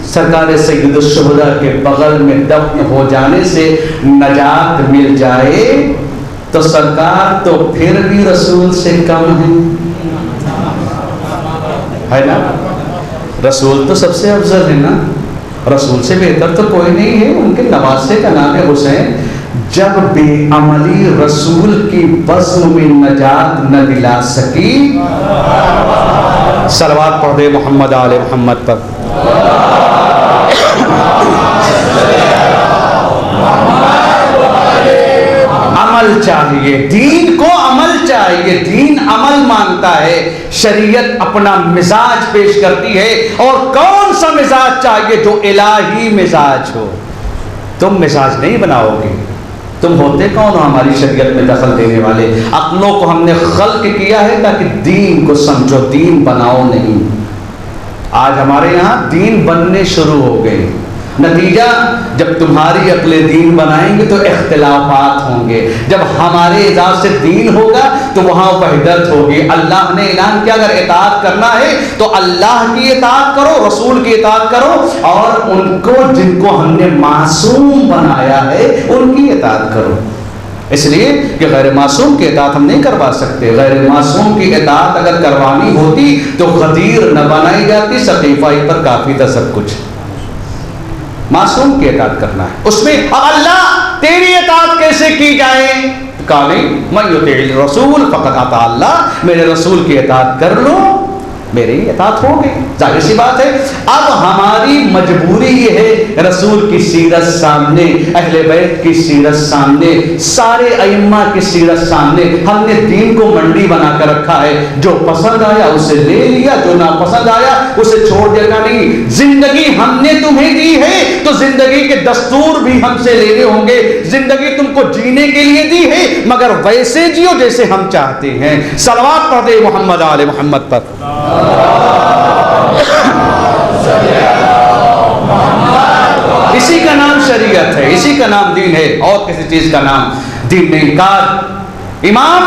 [SPEAKER 1] सरकार सैयद शुहदा के बगल में दफन हो जाने से नजात मिल जाए तो सरकार तो फिर भी रसूल से कम है ना? रसूल तो सबसे अफजल है ना, रसूल से बेहतर तो कोई नहीं है। उनके नवासे का नाम है हुसैन। जब बेअमली रसूल की बज़्म में नजात न दिला सकी, सलवात पढ़ दे मोहम्मद आले मोहम्मद पर। अमल चाहिए, दीन को अमल चाहिए, दीन अमल मांगता है। शरीयत अपना मिजाज पेश करती है, और कौन सा मिजाज चाहिए? जो इलाही मिजाज हो। तुम मिजाज नहीं बनाओगे, तुम होते कौन हो हमारी शरीयत में दखल देने वाले? अक्लों को हमने खल्क किया है ताकि दीन को समझो, दीन बनाओ नहीं। आज हमारे यहाँ दीन बनने शुरू हो गए। नतीजा, जब तुम्हारी अक्लें दीन बनाएंगे तो इख्तिलाफात होंगे, जब हमारे इजाज़ से दीन होगा तो वहाँ वहदत होगी। अल्लाह ने ऐलान किया अगर इताअत करना है तो अल्लाह की इताअत करो, रसूल की इताअत करो, और उनको जिनको हमने मासूम बनाया है उनकी इताअत करो। इसलिए कि गैर मासूम की इताअत हम नहीं करवा सकते। गैर मासूम की इताअत अगर करवानी होती तो गदीर न बनाई जाती, सकीफ़ा पर काफ़ी था सब कुछ। मासूम की इताअत करना है, उसमें अब अल्लाह तेरी इताअत कैसे की जाए? कहा नहीं, मैं युतीइल रसूल फ़क़द अता अल्लाह, मेरे रसूल की इताअत कर लो, मेरी इताअत हो गई। जाहिर सी बात है, अब हमारी मजबूरी ये है, रसूल की सीरत सामने, अहले बैत की सीरत सामने, सारे अइम्मा की सीरत सामने, हमने दीन को मंडी बना कर रखा है। जो पसंद आया उसे ले लिया, जो ना पसंद आया उसे छोड़ देना नहीं। जिंदगी हमने तुम्हें दी है तो जिंदगी के दस्तूर भी हमसे लेने होंगे। जिंदगी तुमको जीने के लिए दी है, मगर वैसे जियो जैसे हम चाहते हैं। सलवात पढ़ दे मोहम्मद आले मोहम्मद पर। इसी का नाम शरीयत है, इसी का नाम दीन है, और किसी चीज़ का नाम दीन नहीं। कार इमाम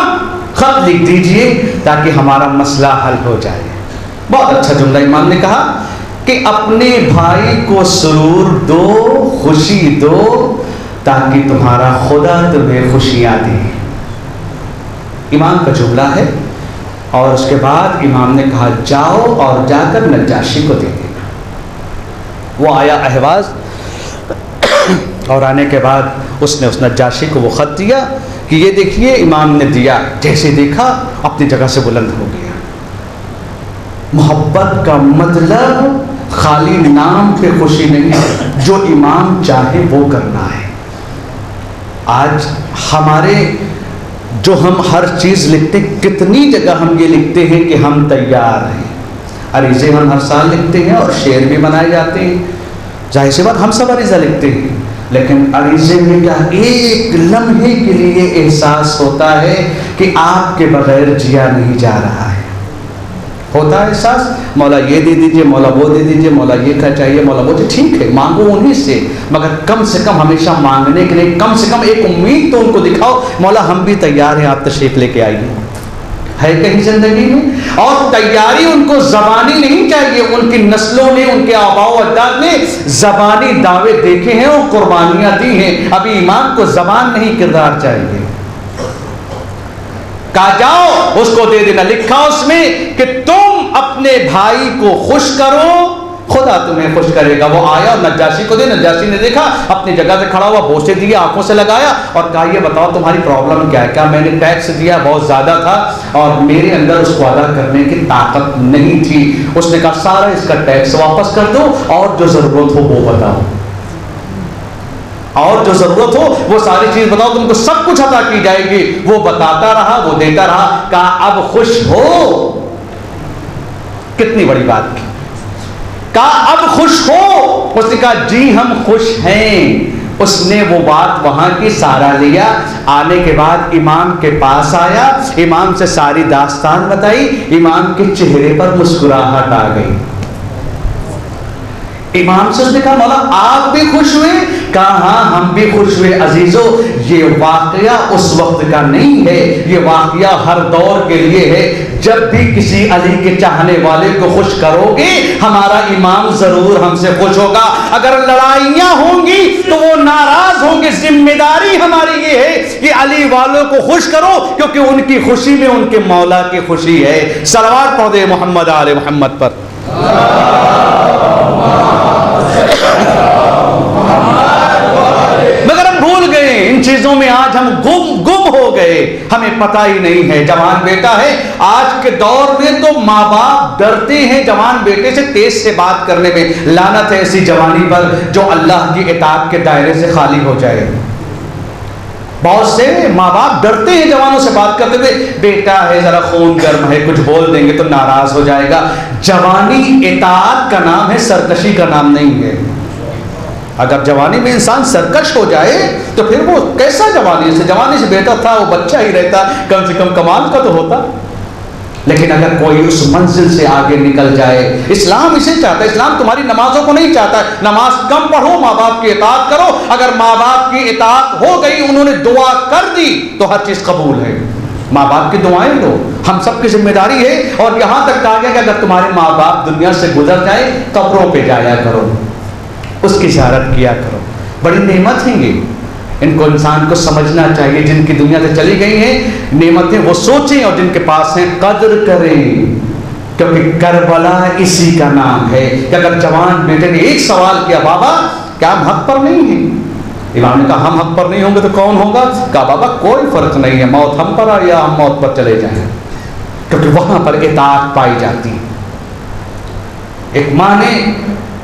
[SPEAKER 1] खत लिख दीजिए ताकि हमारा मसला हल हो जाए। बहुत अच्छा जुमला इमाम ने कहा कि अपने भाई को सुरूर दो, खुशी दो, ताकि तुम्हारा खुदा तुम्हें खुशियाँ दे। इमाम का जुमला है। और उसके बाद इमाम ने कहा जाओ और जाकर नज्जाशी को दे देना। वो आया अहवाज, और आने के बाद उसने उस नज्जाशी को वो ख़त दिया कि ये देखिए इमाम ने दिया। जैसे देखा अपनी जगह से बुलंद हो गया। मोहब्बत का मतलब खाली नाम पे खुशी नहीं है, जो इमाम चाहे वो करना है। आज हमारे जो हम हर चीज़ लिखते, कितनी जगह हम ये लिखते हैं कि हम तैयार हैं। अरीज़े हम हर साल लिखते हैं और शेर भी बनाए जाते हैं। जाहिर सी बात हम सब अरीज़ा लिखते हैं, लेकिन अरीज़े में क्या एक लम्हे के लिए एहसास होता है कि आपके बगैर जिया नहीं जा रहा है। होता है एहसास, मौला ये दे दीजिए, मौला वो दे दीजिए, मौला ये क्या चाहिए, मौला वो। ठीक है, मांगो उन्हीं से, मगर कम से कम हमेशा मांगने के लिए कम से कम एक उम्मीद तो उनको दिखाओ, मौला हम भी तैयार हैं, आप तशरीफ लेके आइए। है कहीं ज़िंदगी में? और तैयारी उनको ज़बानी नहीं चाहिए। उनकी नस्लों ने, उनके आबाओ अजदाद ने ज़बानी दावे देखे हैं और कुर्बानियाँ दी हैं। अभी इमाम को ज़बान नहीं, किरदार चाहिए। कहा जाओ उसको दे देना। लिखा उसमें कि तुम अपने भाई को खुश करो, खुदा तुम्हें खुश करेगा। वो आया और नज्जाशी को दे। नज्जाशी ने देखा, अपनी जगह से खड़ा हुआ, बोसे दिए, आंखों से लगाया और कहा ये बताओ तुम्हारी प्रॉब्लम क्या है? क्या मैंने टैक्स दिया बहुत ज़्यादा था और मेरे अंदर उसको अदा करने की ताकत नहीं थी। उसने कहा सारा इसका टैक्स वापस कर दो और जो ज़रूरत हो वो बताओ, और जो जरूरत हो वो सारी चीज बताओ, तुमको सब कुछ अता की जाएगी। वो बताता रहा, वो देता रहा। कहा अब खुश हो? कितनी बड़ी बात की। कहा अब खुश हो? उसने कहा जी हम खुश हैं। उसने वो बात वहां की सहारा लिया। आने के बाद इमाम के पास आया, इमाम से सारी दास्तान बताई। इमाम के चेहरे पर मुस्कुराहट आ गई। इमाम से उसने कहा मौला आप भी खुश हुए? कहा हाँ हम भी खुश हुए। अजीजों, ये वाकया उस वक्त का नहीं है, ये वाकया हर दौर के लिए है। जब भी किसी अली के चाहने वाले को खुश करोगे, हमारा इमाम जरूर हमसे खुश होगा। अगर लड़ाइयां होंगी तो वो नाराज होंगे। जिम्मेदारी हमारी ये है कि अली वालों को खुश करो, क्योंकि उनकी खुशी में उनके मौला की खुशी है। सलवात पढ़ दे मोहम्मद आले मोहम्मद पर। मगर हम भूल गए इन चीजों में, आज हम गुम हो गए, हमें पता ही नहीं है। जवान बेटा है, आज के दौर में तो माँ बाप डरते हैं जवान बेटे से तेज से बात करने में। लानत है ऐसी जवानी पर जो अल्लाह की इताअत के दायरे से खाली हो जाए। बहुत से माँ बाप डरते हैं जवानों से बात करते हुए, बेटा है जरा खून गर्म है, कुछ बोल देंगे तो नाराज हो जाएगा। जवानी इताअत का नाम है, सरकशी का नाम नहीं है। अगर जवानी में इंसान सरकश हो जाए तो फिर वो कैसा जवानी से? जवानी से बेहतर था वो बच्चा ही रहता, कम से कम कमाल का तो होता। लेकिन अगर कोई उस मंजिल से आगे निकल जाए, इस्लाम इसे चाहता है। इस्लाम तुम्हारी नमाजों को नहीं चाहता। नमाज कम पढ़ो, माँ बाप की इताअत करो। अगर माँ बाप की इताअत हो गई, उन्होंने दुआ कर दी तो हर चीज कबूल है। माँ बाप की दुआएं लो, हम सबकी जिम्मेदारी है। और यहां तक कहा गया कि अगर तुम्हारे माँ बाप दुनिया से गुजर जाए, कब्रों पे जाया करो, उसकी ज़ियारत किया करो। बड़ी नेमत है ये, इनको इंसान को समझना चाहिए। जिनकी दुनिया से चली गई हैं नेमतें वो सोचें, और जिनके पास हैं कदर करें, क्योंकि करबला इसी का नाम है। कि अगर जवान बेटे ने एक सवाल किया, बाबा क्या हम हक पर नहीं हैं? इमाम ने कहा हम हक पर नहीं होंगे तो कौन होगा? कहा बाबा कोई फर्क नहीं है, मौत हम पर आए या हम मौत पर चले जाएं, क्योंकि वहां पर इताअत पाई जाती है। एक माँ ने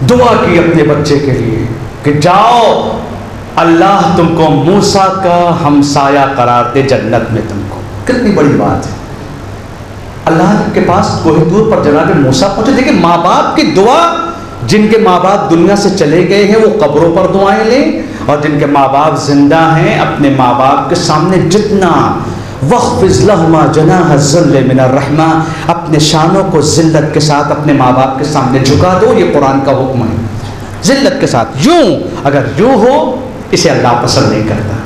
[SPEAKER 1] दुआ की अपने बच्चे के लिए कि जाओ अल्लाह तुमको मूसा का हमसाया करार दे जन्नत में तुमको। कितनी बड़ी बात है। अल्लाह के पास कोई दूर पर जनाब मूसा पहुंचे। देखिए माँ बाप की दुआ, जिनके माँ बाप दुनिया से चले गए हैं वो कब्रों पर दुआएं लें, और जिनके माँ बाप जिंदा हैं अपने माँ बाप के सामने जितना वक़्फ़िज़लहुमा जनाह ज़ुल्ल मिनर रहमा, अपने शानों को जिल्लत के साथ अपने माँ बाप के सामने झुका दो। ये कुरान का हुक्म है, जिल्लत के साथ। यूं अगर यूं हो इसे अल्लाह पसंद नहीं करता।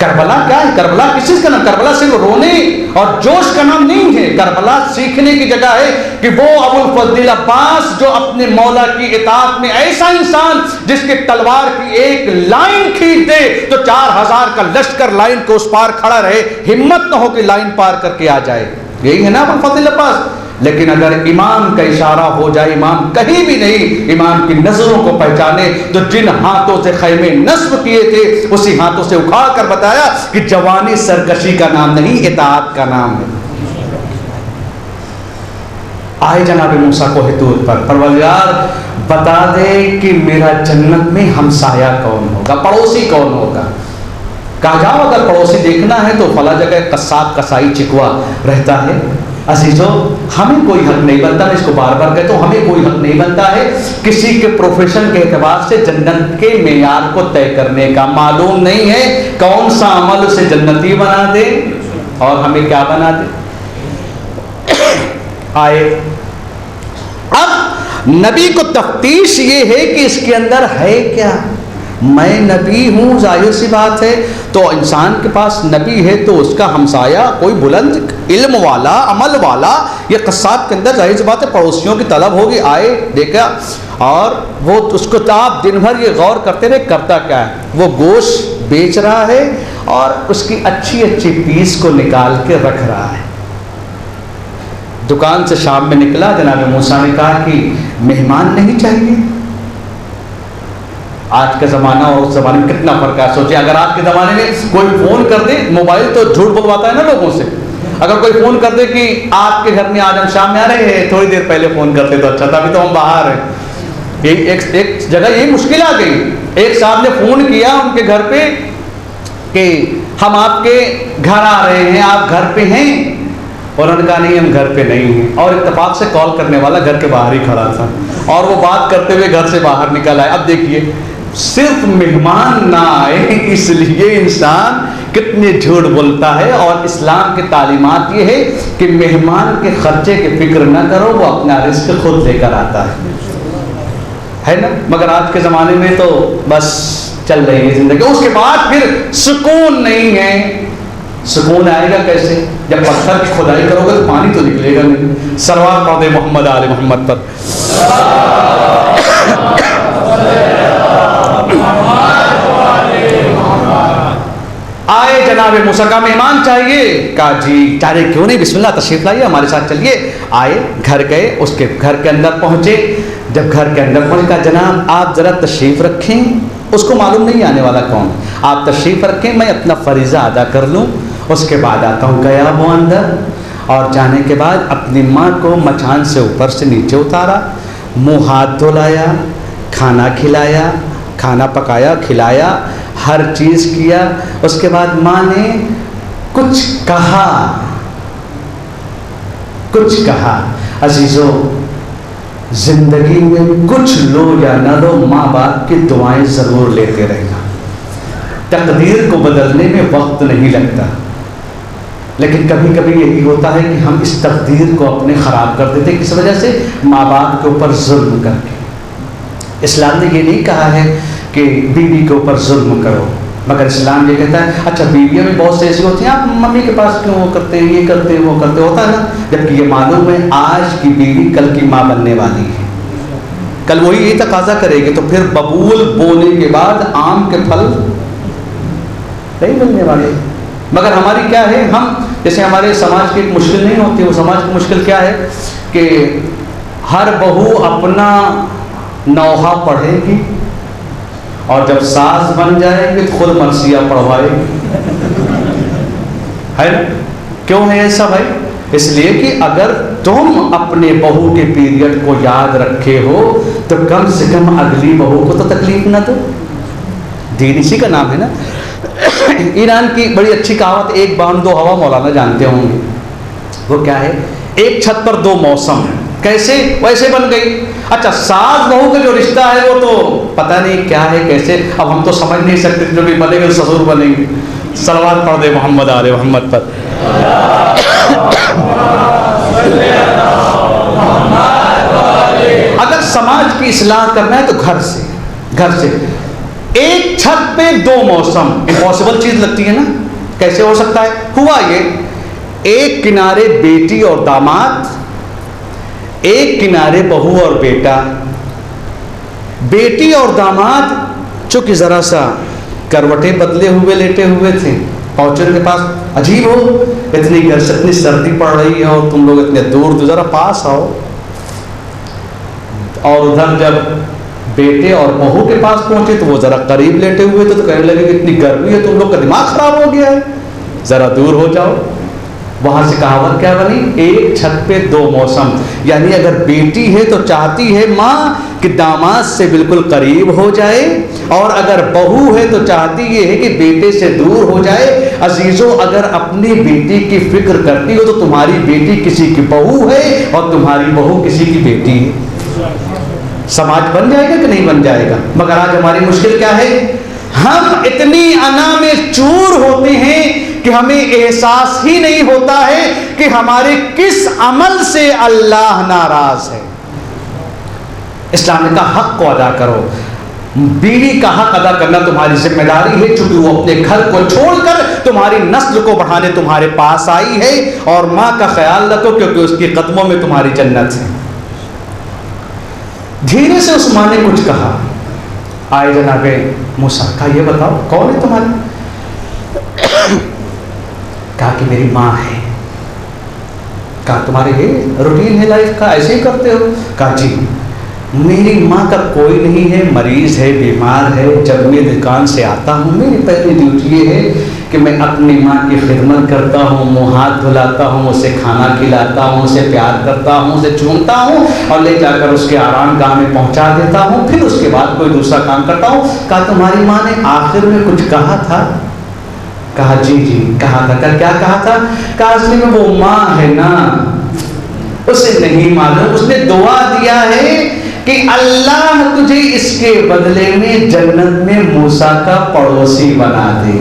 [SPEAKER 1] करबला क्या है? करबला किस चीज का नाम? करबला सिर्फ रोने और जोश का नाम नहीं है। करबला सीखने की जगह है कि वो अबुल फजल अब्बास जो अपने मौला की इताअत में, ऐसा इंसान जिसके तलवार की एक लाइन खींच दे तो 4000 का लश्कर लाइन के उस पार खड़ा रहे, हिम्मत न हो कि लाइन पार करके आ जाए। यही है ना अबुल फजल अब्बास। लेकिन अगर इमाम का इशारा हो जाए, इमाम कहीं भी नहीं, इमाम की नजरों को पहचाने, तो जिन हाथों से खैमे नस्ब किए थे उसी हाथों से उखाड़ कर बताया कि जवानी सरकशी का नाम नहीं, इताअत का नाम है। आए जनाब मूसा को हितूत पर, परवरदिगार बता दे कि मेरा जन्नत में हमसाया कौन होगा, पड़ोसी कौन होगा। कहा जाओ अगर पड़ोसी देखना है तो फला जगह कसाब कसाई चिकवा रहता है। अजीजों, हमें कोई हक नहीं बनता, मैं इसको बार बार कहता हूँ, हमें कोई हक नहीं बनता है किसी के प्रोफेशन के एतबार से जन्नत के मेयार को तय करने का। मालूम नहीं है कौन सा अमल उसे जन्नती बना दे और हमें क्या बना दे। आए अब नबी को तफ्तीश ये है कि इसके अंदर है क्या। मैं नबी हूँ, जाहिर सी बात है, तो इंसान के पास नबी है तो उसका हमसाया कोई बुलंद इल्म वाला, अमल वाला, ये कसाब के अंदर जाहिर सी बात है पड़ोसियों की तलब होगी। आए देखा और वो उसको आप दिन भर ये गौर करते रहे, करता क्या है, वो गोश्त बेच रहा है और उसकी अच्छी अच्छी पीस को निकाल के रख रहा है। दुकान से शाम में निकला, जनाब मूसा ने कहा कि मेहमान नहीं चाहिए। आज का ज़माना और उस ज़माने में कितना फ़र्क है। सोचिए अगर आज के ज़माने में कोई फ़ोन कर दे, मोबाइल तो झूठ बोलवाता है ना लोगों से, अगर कोई फ़ोन कर दे कि आपके घर में आज हम शाम में आ रहे हैं, थोड़ी देर पहले फ़ोन करते तो अच्छा था, अभी तो हम बाहर हैं। यही एक जगह यही मुश्किल आ गई। एक साहब ने फ़ोन किया उनके घर पे कि हम आपके घर आ रहे हैं, आप घर पे हैं? और उन्होंने कहा नहीं, हम घर पे नहीं हैं। और इत्तेफाक से कॉल करने वाला घर के बाहर ही खड़ा था और वो बात करते हुए घर से बाहर निकल आए। अब देखिए, सिर्फ मेहमान ना आए इसलिए इंसान कितने झूठ बोलता है। और इस्लाम की तालीमात ये है कि मेहमान के खर्चे की फिक्र ना करो, वो अपना रिस्क खुद लेकर आता है ना। मगर आज के ज़माने में तो बस चल रही है ज़िंदगी, उसके बाद फिर सुकून नहीं है। सुकून आएगा कैसे? जब पत्थर की खुदाई करोगे तो पानी तो निकलेगा नहीं। सरवार पढ़ दे मोहम्मद आले मोहम्मद पर। आए जनाब मूसा का मेहमान चाहिए, कहा जी चाहे क्यों नहीं, बिस्मिल्लाह तशरीफ लाइए, हमारे साथ चलिए। आए, घर गए, उसके घर के अंदर पहुंचे। जब घर के अंदर पहुंचे कहा जनाब आप ज़रा तशरीफ़ रखें। उसको मालूम नहीं आने वाला कौन, आप तशरीफ़ रखें, मैं अपना फ़रीज़ा अदा कर लूँ, उसके बाद आता हूँ। गया वो अंदर और जाने के बाद अपनी माँ को मचान से ऊपर से नीचे उतारा, मुँह हाथ धुलाया, खाना खिलाया, खाना पकाया, खिलाया, हर चीज़ किया। उसके बाद माँ ने कुछ कहा, कुछ कहा। अजीज़ों, ज़िंदगी में कुछ लो या न लो, माँ बाप की दुआएं ज़रूर लेते रहना। तकदीर को बदलने में वक्त नहीं लगता, लेकिन कभी कभी यही होता है कि हम इस तकदीर को अपने ख़राब कर देते, किस वजह से? माँ बाप के ऊपर जुल्म करके। इस्लाम ने ये नहीं कहा है कि बीवी के ऊपर जुल्म करो, मगर इस्लाम ये कहता है अच्छा बीवियाँ भी बहुत से ऐसी होती हैं, आप मम्मी के पास क्यों वो करते हैं, ये करते हैं, वो करते, होता है ना। जबकि ये मालूम है आज की बीवी कल की माँ बनने वाली है, कल वही ये तकाजा करेगी, तो फिर बबूल बोने के बाद आम के फल नहीं मिलने वाले। मगर हमारी क्या है, हम जैसे हमारे समाज की एक मुश्किल नहीं होती, वो समाज की मुश्किल क्या है कि हर बहू अपना नौहा पढ़ेगी और जब सास बन जाएगी तो खुद मरसिया पढ़वाएगी, है ना। क्यों है ऐसा भाई? इसलिए कि अगर तुम अपने बहू के पीरियड को याद रखे हो तो कम से कम अगली बहू को तो तकलीफ ना दो। दीन इसी का नाम है ना। ईरान की बड़ी अच्छी कहावत, एक बाण दो हवा, मौलाना जानते होंगे। वो क्या है? एक छत पर दो मौसम। कैसे? वैसे बन गई। अच्छा, सास बहू का जो रिश्ता है वो तो पता नहीं क्या है, कैसे, अब हम तो समझ नहीं सकते, जो भी बनेंगे ससुर बनेंगे। सलवात पढ़ दे मोहम्मद आले मोहम्मद पर। अगर समाज की इस्लाह करना है तो घर से एक छत पे दो मौसम, इम्पॉसिबल चीज लगती है ना, कैसे हो सकता है? हुआ ये, एक किनारे बेटी और दामाद, एक किनारे बहू और बेटा। बेटी और दामाद चूंकि जरा सा करवटें बदले हुए लेटे हुए थे, पहुंचे उनके पास। अजीब हो, इतनी घर से इतनी सर्दी पड़ रही है और तुम लोग इतने दूर, तो जरा पास आओ। और उधर जब बेटे और बहू के पास पहुंचे तो वो जरा करीब लेटे हुए थे, तो कहने लगे कि इतनी गर्मी है, तुम लोग का दिमाग खराब हो गया है, जरा दूर हो जाओ। वहां से कहावत क्या बनी? एक छत पे दो मौसम। यानी अगर बेटी है तो चाहती है माँ कि दामाद से बिल्कुल करीब हो जाए, और अगर बहू है तो चाहती ये है कि बेटे से दूर हो जाए। अजीजों, अगर अपनी बेटी की फिक्र करती हो तो तुम्हारी बेटी किसी की बहू है और तुम्हारी बहू किसी की बेटी है। समाज बन जाएगा कि नहीं बन जाएगा? मगर आज हमारी मुश्किल क्या है? हम इतनी अना में चूर होते हैं कि हमें एहसास ही नहीं होता है कि हमारे किस अमल से अल्लाह नाराज है। इस्लाम ने कहा हक को अदा करो, बीवी का हक अदा करना तुम्हारी जिम्मेदारी है, चूंकि वो अपने घर को छोड़कर तुम्हारी नस्ल को बढ़ाने तुम्हारे पास आई है। और माँ का ख्याल रखो क्योंकि उसके कदमों में तुम्हारी जन्नत है। धीरे से उस माँ ने कुछ कहा, आए जनाबे मूसा, कहा ये बताओ कौन है तुम्हारी? कहा कि मेरी माँ है। कहा तुम्हारे ये रूटीन है लाइफ का, ऐसे ही करते हो? कहा जी मेरी माँ का कोई नहीं है, मरीज है, बीमार है। जब मैं दुकान से आता हूँ मेरी पहली ड्यूटी ये है कि मैं अपनी माँ की खिदमत करता हूँ, मुँह हाथ धुलाता हूँ, उसे खाना खिलाता हूँ, उसे प्यार करता हूँ, उसे चूमता हूँ और ले जाकर उसके आराम गाह में पहुँचा देता हूँ, फिर उसके बाद कोई दूसरा काम करता हूँ। कहा तुम्हारी माँ ने आखिर में कुछ कहा था? कहा जी जी कहा था। क्या कहा था? कहा असली में वो माँ है ना, उसे नहीं मालूम, उसने दुआ दिया है कि अल्लाह तुझे इसके बदले में जन्नत में मूसा का पड़ोसी बना दे।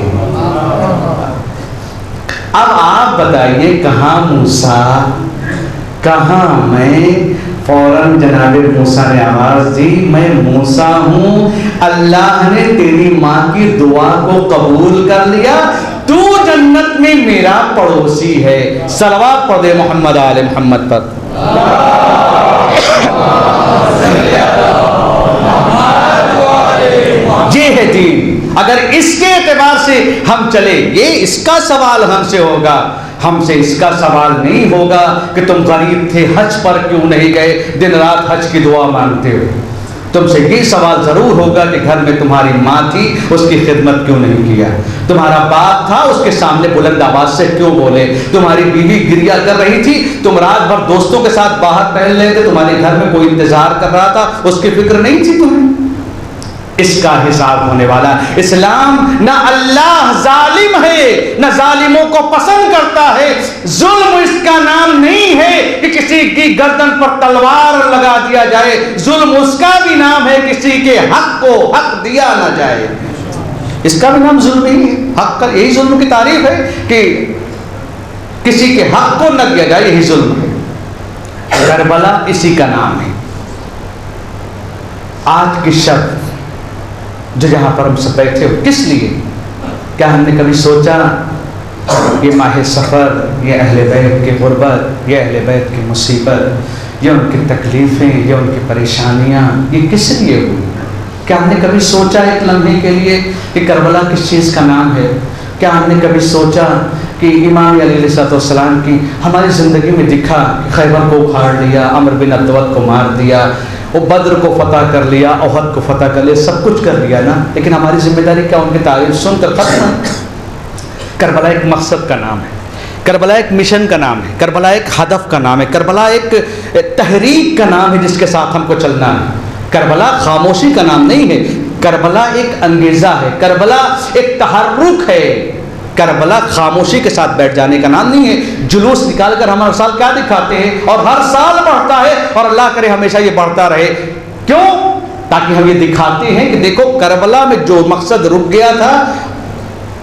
[SPEAKER 1] अब आप बताइए कहाँ मूसा, कहाँ मैं? फौरन जनाबे मूसा ने आवाज दी, मैं मूसा हूं, अल्लाह ने तेरी माँ की दुआ को कबूल कर लिया, तू जन्नत में मेरा पड़ोसी है। सलवात पढ़ दे मोहम्मद आले मोहम्मद पर। ये है दीन। अगर इसके एतबार से हम चले, ये इसका सवाल हमसे होगा, हमसे इसका सवाल नहीं होगा कि तुम गरीब थे हज पर क्यों नहीं गए, दिन रात हज की दुआ मांगते हो। तुमसे ये सवाल जरूर होगा कि घर में तुम्हारी माँ थी, उसकी खिदमत क्यों नहीं किया? तुम्हारा बाप था, उसके सामने बुलंद आवाज से क्यों बोले? तुम्हारी बीवी गिरिया कर रही थी, तुम रात भर दोस्तों के साथ बाहर टहल रहे थे, तुम्हारे घर में कोई इंतजार कर रहा था, उसकी फिक्र नहीं थी तुम्हें? इसका हिसाब होने वाला। इस्लाम ना अल्लाह जालिम है, ना जालिमों को पसंद करता है। जुल्म इसका नाम नहीं है कि किसी की गर्दन पर तलवार लगा दिया जाए, जुल्म उसका भी नाम है किसी के हक को हक दिया ना जाए, इसका भी नाम जुल्म ही है। हक का यही जुल्म की तारीफ है कि किसी के हक को न दिया जाए, यही जुल्म है। करबला इसी का नाम है। आज की शब जो जहाँ पर हम सब बैठे हो, किस लिए? क्या हमने कभी सोचा ये माह सफ़र, ये अहले बैत की गुर्बत, ये अहले बैत की मुसीबत, ये उनकी तकलीफ़ें, ये उनकी परेशानियाँ, ये किस लिए हुई? क्या हमने कभी सोचा एक लम्हे के लिए कि करबला किस चीज़ का नाम है? क्या हमने कभी सोचा कि इमाम अली अलैहिस्सलाम की हमारी ज़िंदगी में दिखा, खैबर को उखाड़ लिया, अमर बिन अतवत को मार दिया, वो बद्र को फतह कर लिया, ओहद को फतह कर लिया, सब कुछ कर लिया ना, लेकिन हमारी जिम्मेदारी क्या? उनकी तारीफ सुनकर खत्म। करबला एक मकसद का नाम है, करबला एक मिशन का नाम है, करबला एक हदफ का नाम है, करबला एक तहरीक का नाम है जिसके साथ हमको चलना है। करबला खामोशी का नाम नहीं है, करबला एक अंगेज़ा है, करबला एक तहर्रुक है। करबला खामोशी के साथ बैठ जाने का नाम नहीं है। जुलूस निकाल कर हम हर साल क्या दिखाते हैं, और हर साल बढ़ता है, और अल्लाह करे हमेशा ये बढ़ता रहे। क्यों? ताकि हम ये दिखाते हैं कि देखो करबला में जो मकसद रुक गया था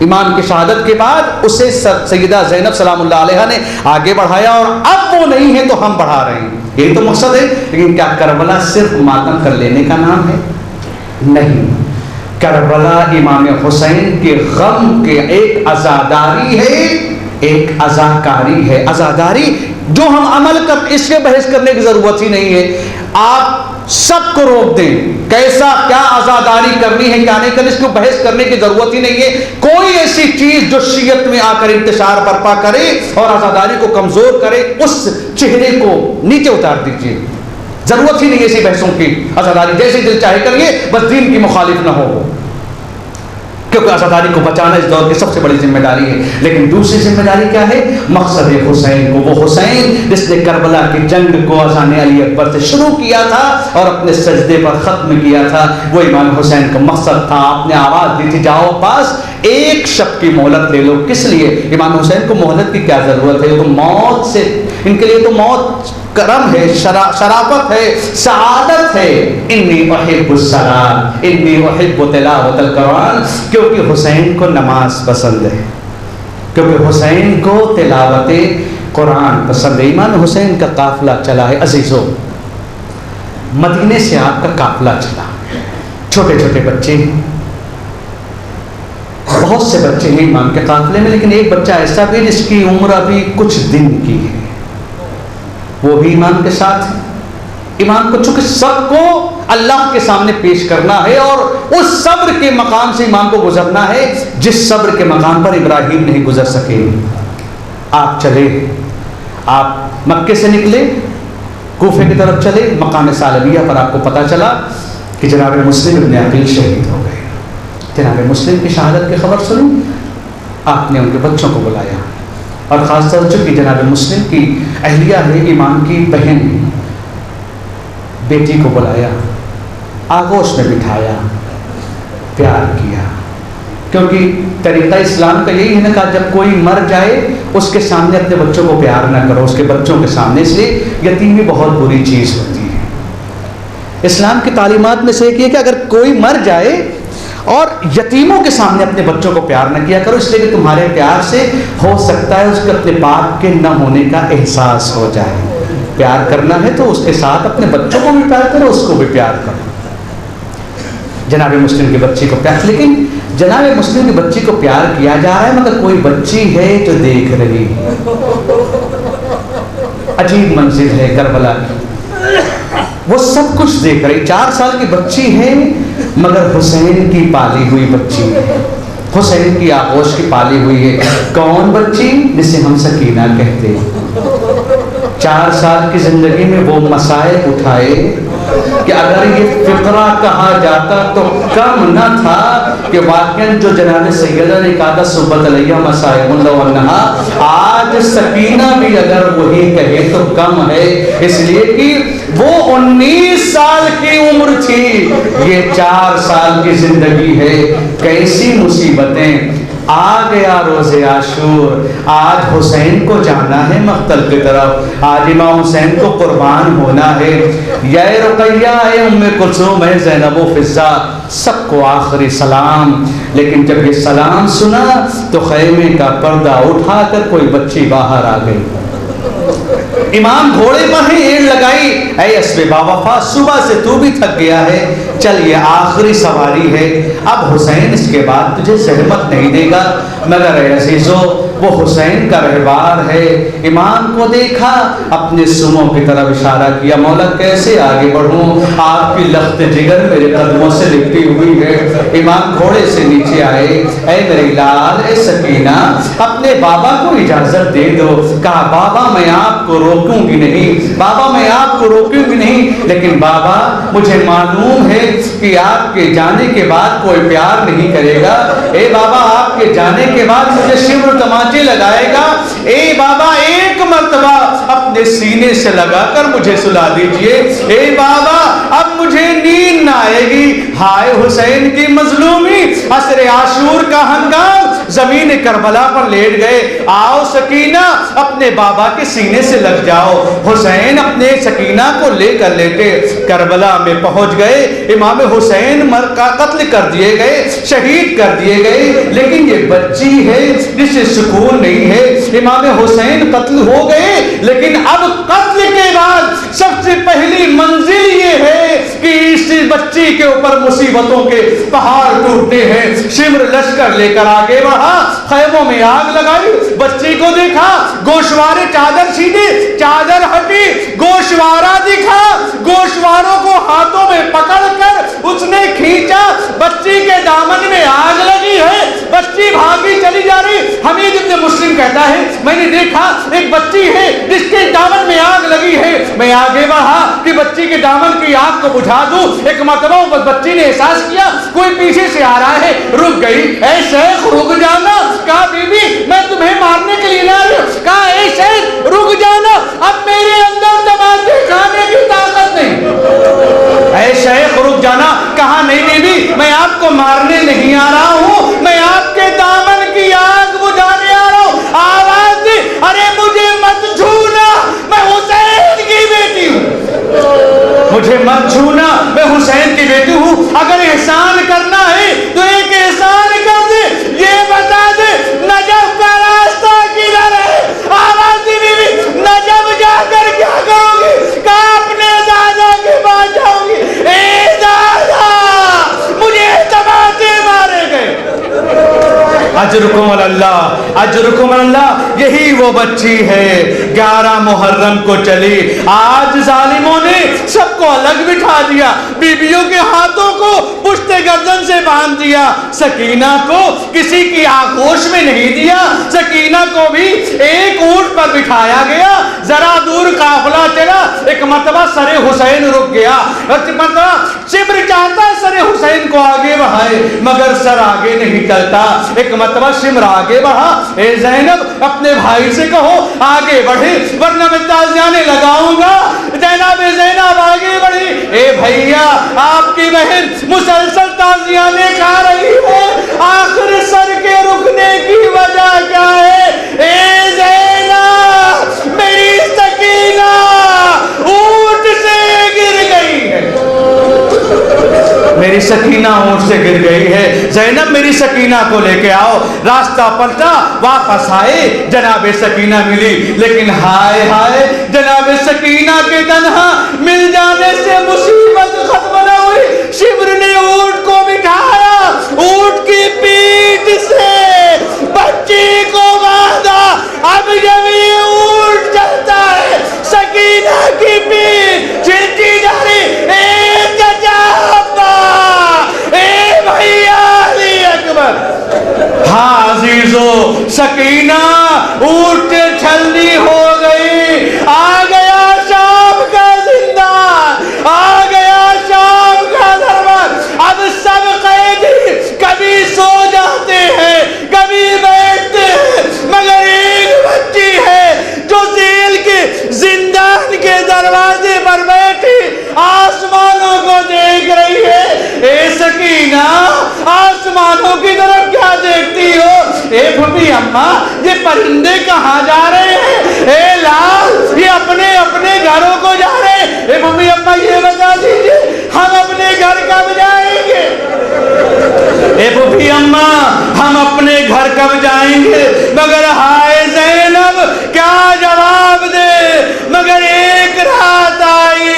[SPEAKER 1] इमाम की शहादत के बाद, उसे सैयदा ज़ैनब सलामुल्लाह अलैहा ने आगे बढ़ाया, और अब वो नहीं है तो हम बढ़ा रहे हैं। यही तो मकसद है। लेकिन क्या करबला सिर्फ मातम कर लेने का नाम है? नहीं। करबला इमाम हुसैन के गम के एक अज़ादारी है, एक अज़ाकारी है। अज़ादारी जो हम अमल कर, इसके बहस करने की जरूरत ही नहीं है। आप सबको रोक दें, कैसा क्या आजादारी करनी है क्या नहीं करनी, इसको बहस करने की जरूरत ही नहीं है। कोई ऐसी चीज जो शीयत में आकर इंतशार बर्पा करे और आजादारी को कमजोर करे, उस चेहरे को नीचे उतार दीजिए। जरूरत ही नहीं है ऐसी बहसों की। आजादारी जैसे दिल चाहे करिए, बस दीन की मुखालिफ ना हो, क्योंकि आजादारी को बचाना इस दौर की सबसे बड़ी जिम्मेदारी है। लेकिन दूसरी जिम्मेदारी क्या है? मकसद हुसैन को, वो हुसैन जिसने करबला की जंग को अज़ान अली अकबर से शुरू किया था और अपने सजदे पर ख़त्म किया था, वो इमाम हुसैन का मकसद था। आपने आवाज़ दी थी जाओ पास एक शब की मोहलत ले लो। किस लिए? इमाम हुसैन को मोहलत की क्या ज़रूरत है? तो मौत से, इनके लिए तो मौत करम है, शराफत है, सआदत है। इन्नी उहिब्बुस्सलात, इन्नी उहिब्बु तिलावतल कुरान, क्योंकि हुसैन को नमाज पसंद है, क्योंकि हुसैन को तिलावत कुरान पसंद है। इमाम हुसैन का काफिला चला है अजीजों, मदीने से आपका काफिला चला, छोटे छोटे बच्चे, बहुत से बच्चे हैं इमाम के काफिले में, लेकिन एक बच्चा ऐसा भी जिसकी उम्र अभी कुछ दिन की है, वो भी इमाम के साथ है। इमाम को चूंकि सबको अल्लाह के सामने पेश करना है और उस सब्र के मकाम से इमाम को गुजरना है जिस सब्र के मकाम पर इब्राहिम नहीं गुजर सके। आप चले, आप मक्के से निकले, कूफे की तरफ चले, मकाम सालबिया पर आपको पता चला कि जनाब मुस्लिम इब्न अकील शहीद हो गए। जनाब मुस्लिम की शहादत की खबर सुनी, आपने उनके बच्चों को बुलाया और ख़ासतौर चूँकि जनाब मुस्लिम की अहलिया है, इमाम की बहन, बेटी को बुलाया, आगोश में बिठाया, प्यार किया। क्योंकि तरीक़ा इस्लाम का यही है ना, कहा जब कोई मर जाए उसके सामने अपने बच्चों को प्यार ना करो, उसके बच्चों के सामने, इसलिए यतीमी बहुत बुरी चीज़ होती है। इस्लाम की तालीमात में से एक ये कि अगर कोई मर जाए और यतीमों के सामने अपने बच्चों को प्यार न किया करो, इसलिए कि तुम्हारे प्यार से हो सकता है उसके अपने बाप के न होने का एहसास हो जाए। प्यार करना है तो उसके साथ अपने बच्चों को भी प्यार करो, उसको भी प्यार करो। जनाब मुस्लिम की बच्ची को प्यार, लेकिन जनाब मुस्लिम की बच्ची को प्यार किया जा रहा है मगर कोई बच्ची है जो देख रही है। अजीब मंजिल है करबला की, वो सब कुछ देख रही, 4 साल की बच्ची है मगर हुसैन की पाली हुई बच्ची है, हुसैन की आगोश की पाली हुई है। कौन बच्ची? जिसे हम सकीना कहते हैं। 4 साल की जिंदगी में वो मसाइल उठाए कि अगर ये फिक्रा कहा जाता तो कम न था कि वाकई जो जनाब सैयदा ने कहा था सुब्बत अलैया मसाइल वन्नहा, आज सकीना भी अगर वही कहे तो कम है, इसलिए कि वो 19 साल की उम्र थी, ये 4 साल की जिंदगी है। कैसी मुसीबतें! आ गया रोज़े आशूर, आज हुसैन को जाना है मक्तल की तरफ, आज इमाम हुसैन को कुर्बान होना है। या रुकैया है, उम्मे कुलसूम है, ज़ैनब फिज़्ज़ा, सबको आखिरी सलाम। लेकिन जब ये सलाम सुना तो खैमे का पर्दा उठाकर कोई बच्ची बाहर आ गई। इमाम घोड़े पर ही एड़ लगाई, ऐ अस्बे बावफा, सुबह से तू भी थक गया है, चल ये आखिरी सवारी है, अब हुसैन इसके बाद तुझे सहमत नहीं देगा। मगर अजीजो, वो हुसैन का रहबार है। इमाम को देखा, अपने सुमों की तरफ इशारा किया, मौला कैसे आगे बढ़ूं, आपकी लख्त जिगर मेरे कदमों से लिपटी हुई है। इमाम घोड़े से नीचे आए, ऐ मेरे लाल, ऐ सकीना, अपने बाबा को इजाजत दे दो। कहा बाबा मैं आपको रोकूंगी नहीं, बाबा मैं आपको रोकूंगी नहीं, लेकिन बाबा मुझे मालूम है कि आपके जाने के बाद कोई प्यार नहीं करेगा। ए बाबा आपके जाने के बाद मुझे शिवर तमाचे लगाएगा। ए बाबा एक मर्तबा अपने सीने से लगाकर मुझे सुला दीजिए। ए बाबा अब मुझे नींद ना आएगी। हाय हुसैन की मजलूमी, असर आशूर का हंगाम, जमीन करबला पर लेट गए। आओ सकीना, अपने बाबा के सीने से लग जाओ। हुसैन अपने सकीना को लेकर लेटे करबला में पहुंच गए। इमाम हुसैन मर का कत्ल कर दिए गए, शहीद कर दिए गए, लेकिन ये बच्ची है जिसे सुकून नहीं है। इमाम हुसैन कत्ल हो गए, लेकिन अब कत्ल के बाद सबसे पहली मंजिल ये है कि इस बच्ची के ऊपर मुसीबतों के पहाड़ टूटते हैं। शिम्र लश्कर लेकर आगे बढ़ा, खैमों में आग लगाई, बच्ची को देखा, गोशवारे चादर सीधी, चादर हटी, गोशवारा दिखा, गोशवारों को हाथों में पकड़कर उसने खींचा, बच्ची के दामन में आग लगी है, बच्ची भागी चली जा रही। हमीद इब्न मुस्लिम कहता है मैंने देखा एक बच्ची है जिसके दामन में आग लगी है, मैं आगे बढ़ा कि बच्ची के दामन की आग को बुझा दूं। एक मरतबा बच्ची ने एहसास किया कोई पीछे से आ रहा है, रुक गई। ऐ शेख रुक जाना, कहा बीबी मैं तुम्हें मारने के लिए ना रही हूं। कहा ऐ शेख रुक जाना, अब मेरे अंदर तमाचे खाने की ताकत नहीं। ऐ शेख रुक जाना, कहा नहीं बीबी मैं आपको मारने नहीं आ रहा हूं, मैं आपके दामन की आग बुझाने आ रहा हूं। आवाज दी, अरे मुझे मत छूना, मैं हुसैन की बेटी हूं, मुझे मत छूना, मैं हुसैन की बेटी हूं। अगर एहसान करना है तो एक एहसान कर दे, ये बता दे नजफ का रास्ता किधर है। आवाज दी बीबी, नजफ जाकर क्या करोगी? कहा अपने दादा के पास जाऊंगी। ए दादा मुझे तमाचे मारे गए। अजरुकुम अल्लाह, अजरुकुम अल्लाह, यही वो बच्ची है 11 मुहर्रम को चली। आज जालिमों ने सबको अलग बिठा दिया, बीबियों के हाथों को पुश्ते गर्दन से बांध दिया, सकीना को किसी की आगोश में नहीं दिया। सकीना को भी एक ऊंट पर बिठाया गया, जरा दूर काफिला चला, एक मरतबा सरे हुसैन रुक गया, मरतबा शिब्र चाहता सरे हुसैन को आगे बढ़ाए मगर सर आगे नहीं चलता। एक मरतबा शिम्र आगे बढ़ा, ए ज़ैनब अपने भाई से कहो आगे बढ़े वरना मैं ताज़ियाने लगाऊंगा। ज़ैनब ज़ैनब आगे बढ़ी, ए भैया आपकी बहन मुसलसल ताज़ियाने खा रही है, आखिर सर के रुकने की वजह क्या है? ए ज़ैनब मेरी सकीना ऊंट से गिर गई है, मेरी सकीना ऊंट से गिर गई है। ज़ैनब मेरी सकीना को लेके आओ। रास्ता पलटा, वापस आए, जनाबे सकीना मिली, लेकिन हाय हाय जनाबे सकीना के तन्हा मिल जाने से मुसीबत खत्म न हुई। शिब्र ने ऊंट को बिठाया, ऊंट की पीठ से बच्ची को बांधा। अब जब ये ऊंट चलता है सकीना की पीठ छिलती जा रही। ए चचा ए भैया अली अकबर, हाँ अजीजो सकीना ऊंट छलनी हो गई। आ गया शाम का जिंदा, आ गया शाम का दरबार। अब सब कैदी कभी सो जाते हैं कभी बैठते हैं, मगर एक बच्ची है जो जेल के जिंदान के दरवाजे पर बैठी आसमानों को देख रही है। ए सकीना आसमानों की तरफ क्या देखती हो? ए फूफी अम्मा ये परिंदे कहाँ जा रहे हैं? ए लाल ये अपने अपने घरों को जा रहे हैं। ए फूफी अम्मा ये बता दीजिए हम अपने घर कब जाएंगे? ए फूफी अम्मा हम अपने घर कब जाएंगे? मगर हाय ज़ैनब क्या जवाब दे? मगर एक रात आई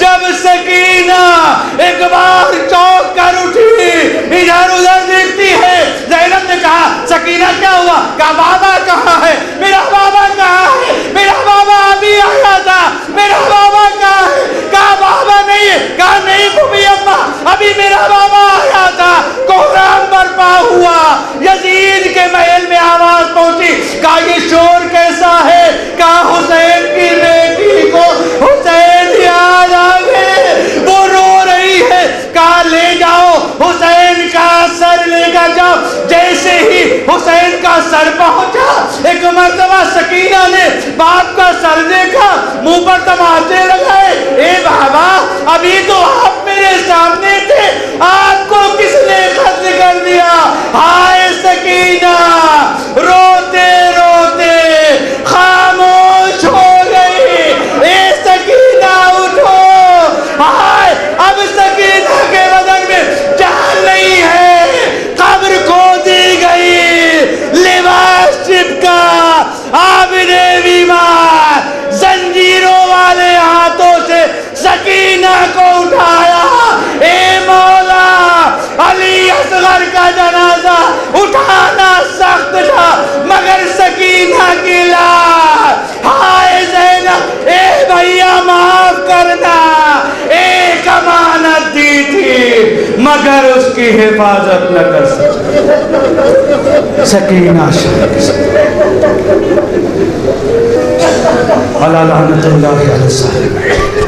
[SPEAKER 1] जब सकीना एक बार चौंक कर उठी, इधर उधर देखती है। ज़ैनब ने कहा सकीना क्या हुआ? कहा बाबा कहाँ है? मेरा बाबा कहाँ है? मेरा बाबा अभी आया था, मेरा बाबा कहाँ है? कहा बाबा नहीं है। कहा नहीं फूफी अम्मा अभी मेरा बाबा आया था, कोहराम बर्पा हुआ, यजीद के महल में आवाज पहुंची। कहा ये शोर कैसा है? कहा हुसैन की बेटी को हुसैन याद आ गए, वो रो रही है। कहा ले जाओ हुसैन का सर लेकर जाओ। जैसे ही हुसैन का सर पहुंचा, एक मर्तबा सकीना ने बाप का सर देखा, मुंह पर तमाचे लगाए। ए बाबा अभी तो आप मेरे सामने थे, आपको किसने कत्ल कर दिया? हाय सकीना रोते रोते खामोश हो गई। ए सकीना उठो, हाय अब सकीना के बदन में जान नहीं है, कब्र खो दी गई, लिबास चिपका, आबिदे बीमार, मगर उसकी हिफाजत न कर सकीना अला लानतुल्लाह अलैहि